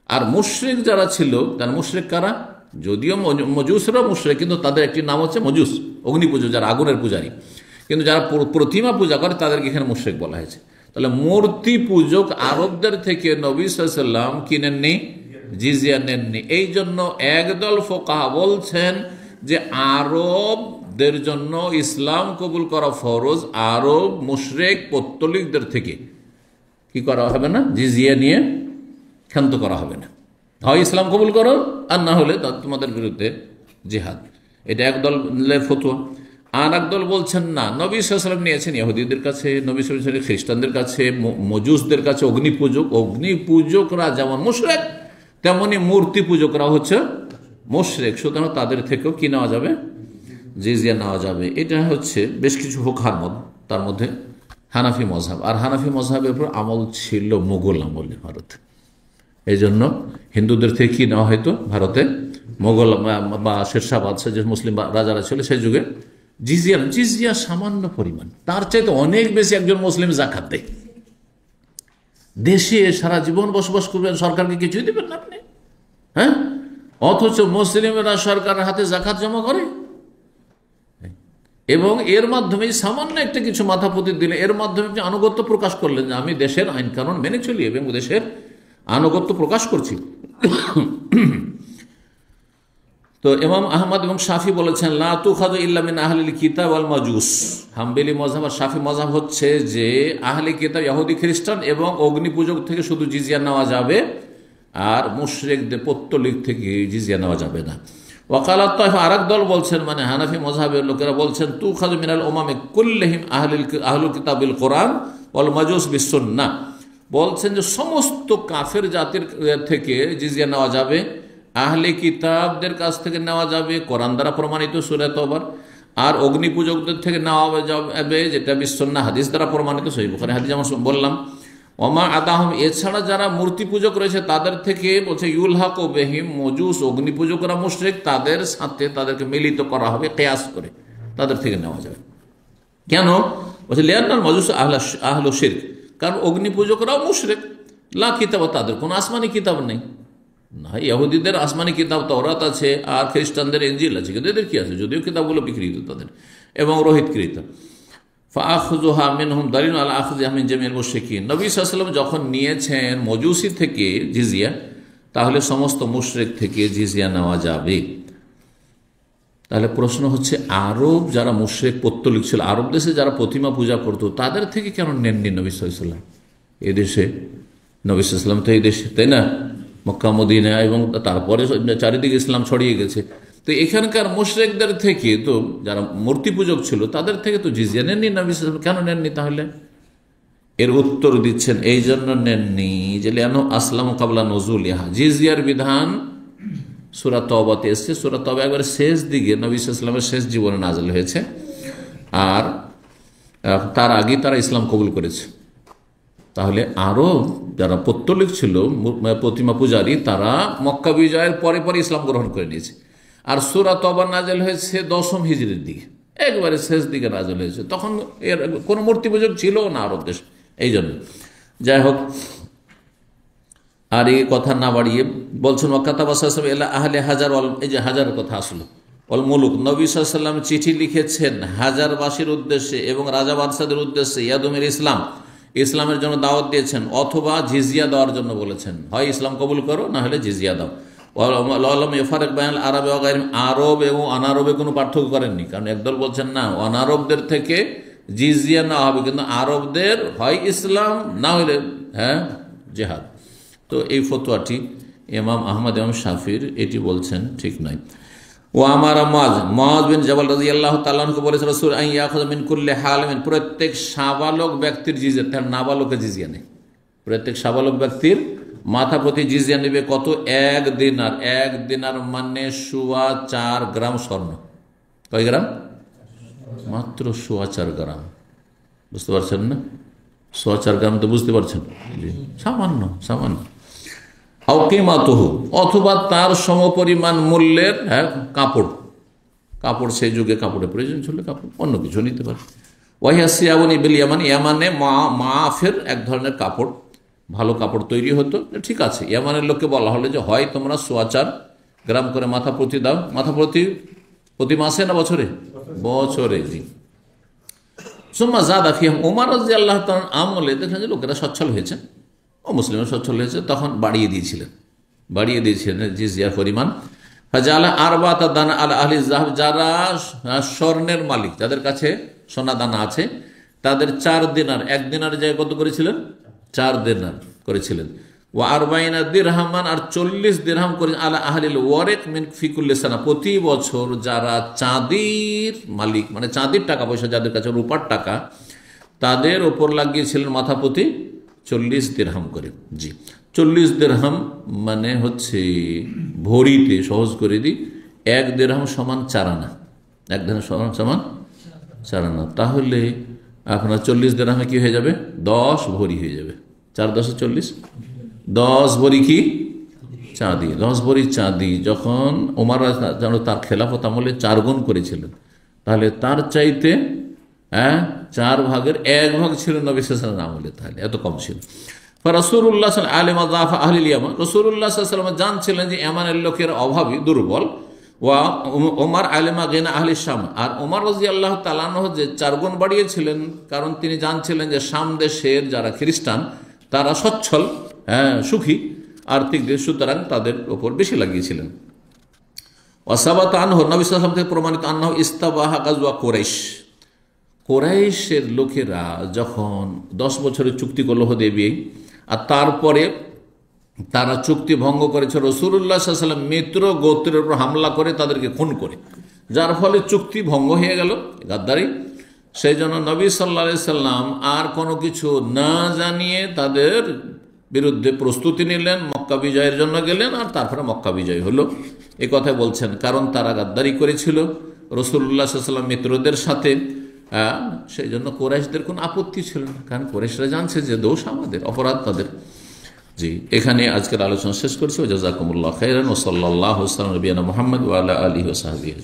আর মুশরিক যারা ছিল, তার মুশরিক কারা? যদিও মজুসরা মুশরিক, কিন্তু তাদের একটি নাম হচ্ছে মজুস, অগ্নিপূজক, যারা আগুনের পূজারী। কিন্তু যারা প্রতিমা পূজা করে তাদেরকে এখানে মুশরিক বলা হয়েছে। তাহলে মূর্তি পূজক আরবদের থেকে নবী সাল্লাল্লাহু আলাইহি ওয়াসাল্লাম কিনেননি, জিজিয়া নেননি। এই জন্য একদল ফোকাহা বলছেন যে আরবদের জন্য ইসলাম কবুল করা ফরজ, আরব মুশরিক পত্তলিকদের থেকে কি করা হবে না? জিজিয়া নিয়ে ক্ষান্ত করা হবে না। হয় ইসলাম কবুল করো, আর না হলে তোমাদের বিরুদ্ধে জিহাদ। এটা একদলের ফতোয়া। আর একদল বলছেন না, নবী সাল্লাল্লাহু আলাইহি ওয়াসাল্লাম নিয়েছেন ইহুদিদের কাছে, নবী সাল্লাল্লাহু আলাইহি ওয়াসাল্লাম খ্রিস্টানদের কাছে, মজুসদের কাছে অগ্নিপূজকরা যেমন মুশরিক, তেমনি মূর্তি পূজকরা হচ্ছে মুশরিক। সুতরাং তাদের থেকেও কি নেওয়া যাবে? জিজিয়া নেওয়া যাবে। এটা হচ্ছে বেশ কিছু ফোকাহার মত, তার মধ্যে হানাফি মযহাব। আর হানাফি মযহাবের উপর আমল ছিল মুঘল আমলে ভারতে। এই জন্য হিন্দুদের থেকে কি নেওয়া হয়তো ভারতে, মোগল বা শেরশাহ বাদশাহ যে মুসলিম রাজারা ছিল সেই যুগে জিজিয়া সামান্য পরিমাণ, তার চাইতে অনেক বেশি একজন মুসলিম যাকাত দেয়। দেশে সারা জীবন বসবাস করবেন, সরকারকে কিছুই দেবেন না আপনি, হ্যাঁ? অথচ মুসলিমরা সরকারের হাতে যাকাত জমা করে, এবং এর মাধ্যমে সামান্য একটা কিছু মাথাপতি দিলে এর মাধ্যমে আপনি আনুগত্য প্রকাশ করলেন যে আমি দেশের আইন কানুন মেনে চলি এবং দেশের আনুগত্য প্রকাশ করছি। তো ইমাম আহমদ এবং শাফি বলেছেন লা তুখাযু ইল্লা মিন আহলিল কিতাব ওয়াল মাজুস। হাম্বলি মাযহাব আর শাফি মাযহাব হচ্ছে যে আহলে কিতাব ইহুদি খ্রিস্টান এবং অগ্নিপূজক থেকে শুধু জিজিয়া নেওয়া যাবে, আর মুশরিকদের পত্তলিক থেকে জিজিয়া নেওয়া যাবে না। ওয়াকালাত তাইফা, আরেক দল বলছেন, মানে হানাফি মাযহাবের লোকেরা বলছেন তুখাযু মিনাল উমামি কুল্লিহিম আহলুল কিতাব বিল কোরআন ওয়াল মাজুস বিস সুন্নাহ বলছেন যে সমস্ত কাফের জাতির থেকে জিজিয়া নেওয়া যাবে, আহলে কিতাবদের কাছ থেকে নেওয়া যাবে কোরআন দ্বারা প্রমাণিত সূরা তওবার, আর অগ্নি পূজকদের থেকে নেওয়া যাবে যেটা বিশ্বন্না হাদিস দ্বারা প্রমাণিত সহিহ বুখারী হাদিস যেমন বললাম। ওমা আদাহম, এছাড়া যারা মূর্তি পূজক রয়েছে তাদের থেকে বলছে ইউলহাকু বিহিম, মজুস অগ্নি পূজকরা মুশরিক, তাদের সাথে তাদেরকে মিলিত করা হবে কিয়াস করে, তাদের থেকে নেওয়া যাবে। কেন বলছে লিয়ান্নাল মজুস আহলু শিরক, কারণ অগ্নি পূজকরাও মুশরিক। লা কিতাব, তাদের কোনো আসমানি কিতাব নেই না, ইহুদিদের আসমানি কিতাব তাওরাত আছে আর খ্রিস্টানদের ইনজিল আছে, কিন্তু এদের কি আছে, যদিও কিতাবগুলো বিকৃত তাদের এবং রোহিতকৃত। ফাআখযুহা মিনহুম দালিলুন আলা আখযিহা মিন জামিল মুশরিকিন, নবী সাল্লাল্লাহু আলাইহি ওয়াসাল্লাম যখন নিয়েছেন মজুসি থেকে জিজিয়া, তাহলে সমস্ত মুশরিক থেকে জিজিয়া নেওয়া যাবে। তাহলে প্রশ্ন হচ্ছে, আরব যারা মুশরিক পৌত্তলিক ছিল, আরব দেশে যারা প্রতিমা পূজা করতো, তাদের থেকে কেন নেননি নবী সাল্লাল্লাহু আলাইহি ওয়াসাল্লাম? এই দেশে নবী সাল্লাল্লাহু আলাইহি ওয়াসাল্লাম তো এই দেশে, তাই না, মক্কা মদিনা এবং তারপরে চারিদিকে ইসলাম ছড়িয়ে গেছে, তো এখানকার মুশরিকদের থেকে তো যারা মূর্তি পূজক ছিল তাদের থেকে তো জিজিয়া নেননি নবী সাল্লাল্লাহু আলাইহি ওয়াসাল্লাম, কেন নেননি তাহলে? এর উত্তর দিচ্ছেন এই জন্য নেননি যে লিআন্নাহু আসলামু ক্বাবলা নুজুলিহা, জিজিয়ার বিধান সূরা তওবাতে এসেছে, সূরা তওবা একবারে শেষ দিকে নবী সাল্লাল্লাহু আলাইহি ওয়াসাল্লামের শেষ জীবনে নাযিল হয়েছে, আর তার আগে তারা ইসলাম কবুল করেছে। তাহলে আরও যারা পৌত্তলিক ছিল প্রতিমা পূজারী, তারা মক্কা বিজয়ের পরে পরে ইসলাম গ্রহণ করে নিয়েছে, আর সূরা তওবা নাযিল হয়েছে 10ম হিজরির দিকে, একবারে শেষ দিকে নাযিল হয়েছে, তখন এর কোনো মূর্তি পূজক ছিল না আরব দেশ। এই জন্য যাই হোক, আর এই কথা না বাড়িয়ে বলছেন ওয়াকাতাবা সাল্লাল্লাহু আলাইহি ওয়াসাল্লাম ইলা আহলি হাজার, এই যে হাজারের কথা আসলো, অল মুলুক, নবী সাল্লাল্লাহু আলাইহি ওয়াসাল্লাম চিঠি লিখেছেন হাজারবাসীর উদ্দেশ্যে এবং রাজা বাদশাদের উদ্দেশ্যে, ইয়াদুমির ইসলাম, ইসলামের জন্য দাওয়াত দিয়েছেন, অথবা জিজিয়া দেওয়ার জন্য বলেছেন, হয় ইসলাম কবুল করো না হলে জিজিয়া দাও। আরব আরব এবং অনারবে কোনো পার্থক্য করেননি, কারণ একদল বলছেন না অনারবদের থেকে জিজিয়া নেওয়া হবে, কিন্তু আরবদের হয় ইসলাম না হলে জেহাদ। তো এই ফতোয়াটি ইমাম আহমদ ইমাম শাফির এটি বলছেন ঠিক নয়। ও আমার মুআয বিন জাবাল রাদিয়াল্লাহু তাআলা আনহু বলেছেন, রাসূল আন ইয়াখুযা মিন কুল্লি হালিমিন, প্রত্যেক সাবালক ব্যক্তির জিজিয়া, তার নাবালকের জিজিয়া নেই, প্রত্যেক সাবালক ব্যক্তির মাথা প্রতি জিজিয়া নেবে কত? 1 দিনার। 1 দিনার মানে 4.25 গ্রাম স্বর্ণ। কয় গ্রাম? মাত্র 4.25 গ্রাম। বুঝতে পারছেন না? 4.25 গ্রাম তো বুঝতে পারছেন, সামান্য সামান্য। আউকিমাতুহু, অথবা তার সমপরিমাণ মূল্যের কাপড়, কাপড় সেই যুগে কাপড়ের প্রয়োজন ছিল, কাপড় অন্য কিছু নিতে পারে। ওয়াহিয়া সিয়াবুন বিল ইয়ামান, ইয়ামানে মাফের এক ধরনের কাপড়, ভালো কাপড় তৈরি হতো, ঠিক আছে। ইয়ামানের লোককে বলা হলো যে হয় তোমরা 4.25 গ্রাম করে মাথা প্রতি দাও, মাথা প্রতি মাসে না বছরে? বছরে, জি। সুম্মা যাদা ফিহা, ওমর রাদিয়াল্লাহু তাআলা আমলে দেখেন যে লোকেরা সচ্ছল হয়েছে, ও মুসলিমরা সচ্ছল হয়েছে, তখন বাড়িয়ে দিয়েছিলেন জিজিয়ার পরিমাণ। ফাজালা আরবাতা দানা আলা আহলি যাহাব, যারা স্বর্ণের মালিক, যাদের কাছে সোনা দানা আছে, তাদের 4 দিনার, 1 দিনার জায়গায় কত করেছিলেন? 4 দিনার করেছিলেন। ওয়া আরবাইনা দিরহামান, আর 40 দিরহাম করে আলা আহলিল ওয়ারিক মিন ফি কুল্লি সানা, প্রতি বছর যারা চাঁদির মালিক, মানে চাঁদির টাকা পয়সা যাদের কাছে, রূপার টাকা, তাদের ওপর লাগিয়েছিলেন মাথা প্রতি 40 দিরহাম করে। জি, 40 দিরহাম মানে হচ্ছে ভরিতে, সহজ করে দিই, 1 দিরহাম সমান 4 আনা, 1 দিরহাম সমান 4 আনা। তাহলে আপনার 40 দিরহামে কি হয়ে যাবে? 10 ভরি হয়ে যাবে। 4 10 40, 10 ভরি কি চাঁদি, 10 ভরি চাঁদি যখন ওমর যেন তার খেলাফত আমলে 4 গুণ করেছিলেন, তাহলে তার চাইতে 4 ভাগের 1 ভাগ ছিল নবী সাল্লাল্লাহু আলাইহি ওয়াসাল্লাম আমলে, তাহলে এত কম ছিল। রাসূলুল্লাহ সাল্লাল্লাহু আলাইহি ওয়াসাল্লাম আহলিল ইয়ামান, রাসূলুল্লাহ সাল্লাল্লাহু আলাইহি ওয়াসাল্লাম জানছিলেন যে ইয়ামানের লোকের অভাবী, দুর্বল। ওয়া ওমর আলেমা গিনা আহলি শাম, আর ওমর রাদিয়াল্লাহু তাআলা আনহু যে 4 গুণ বাড়িয়েছিলেন, কারণ তিনি জানছিলেন যে শাম দেশের যারা খ্রিস্টান তারা সচ্ছল, সুখী আর্থিক দেশ, সুতরাং তাদের উপর বেশি লাগিয়েছিলেন। ওয়াসাবাত আনহু, নবী সাল্লাল্লাহু আলাইহি ওয়াসাল্লাম থেকে প্রমাণিত, আনহু ইস্তাবাহা গাজওয়া কুরাইশ, কুরাইশের লোকেরা যখন 10 বছরের চুক্তি করল হুদায়বিয়া, আর তারপরে তারা চুক্তি ভঙ্গ করেছে, রাসূলুল্লাহ সাল্লাল্লাহু আলাইহি ওয়াসাল্লাম মিত্র গোত্রের উপর হামলা করে তাদেরকে খুন করে, যার ফলে চুক্তি ভঙ্গ হয়ে গেল, গাদ্দারি। সেই জন্য নবী সাল্লাল্লাহু আলাইহি সাল্লাম আর কোনো কিছু না জানিয়ে তাদের বিরুদ্ধে প্রস্তুতি নিলেন, মক্কা বিজয়ের জন্য গেলেন, আর তারপরে মক্কা বিজয় হলো। এ কথা বলছেন কারণ তারা গাদ্দারি করেছিল রাসূলুল্লাহ সাল্লাল্লাহু আলাইহি ওয়াসাল্লাম মিত্রদের সাথে। সেই জন্য কুরাইশদের কোনো আপত্তি ছিল না, কারণ কুরাইশরা জানছে যে দোষ আমাদের, অপরাধ তাদের। জি, এখানে আজকের আলোচনা শেষ করছি। জাযাকুমুল্লাহ খাইরান ওয়া সাল্লাল্লাহু আলা নবিয়িনা মুহাম্মদ ওয়া আলা আলিহি ওয়া সাহবিহি।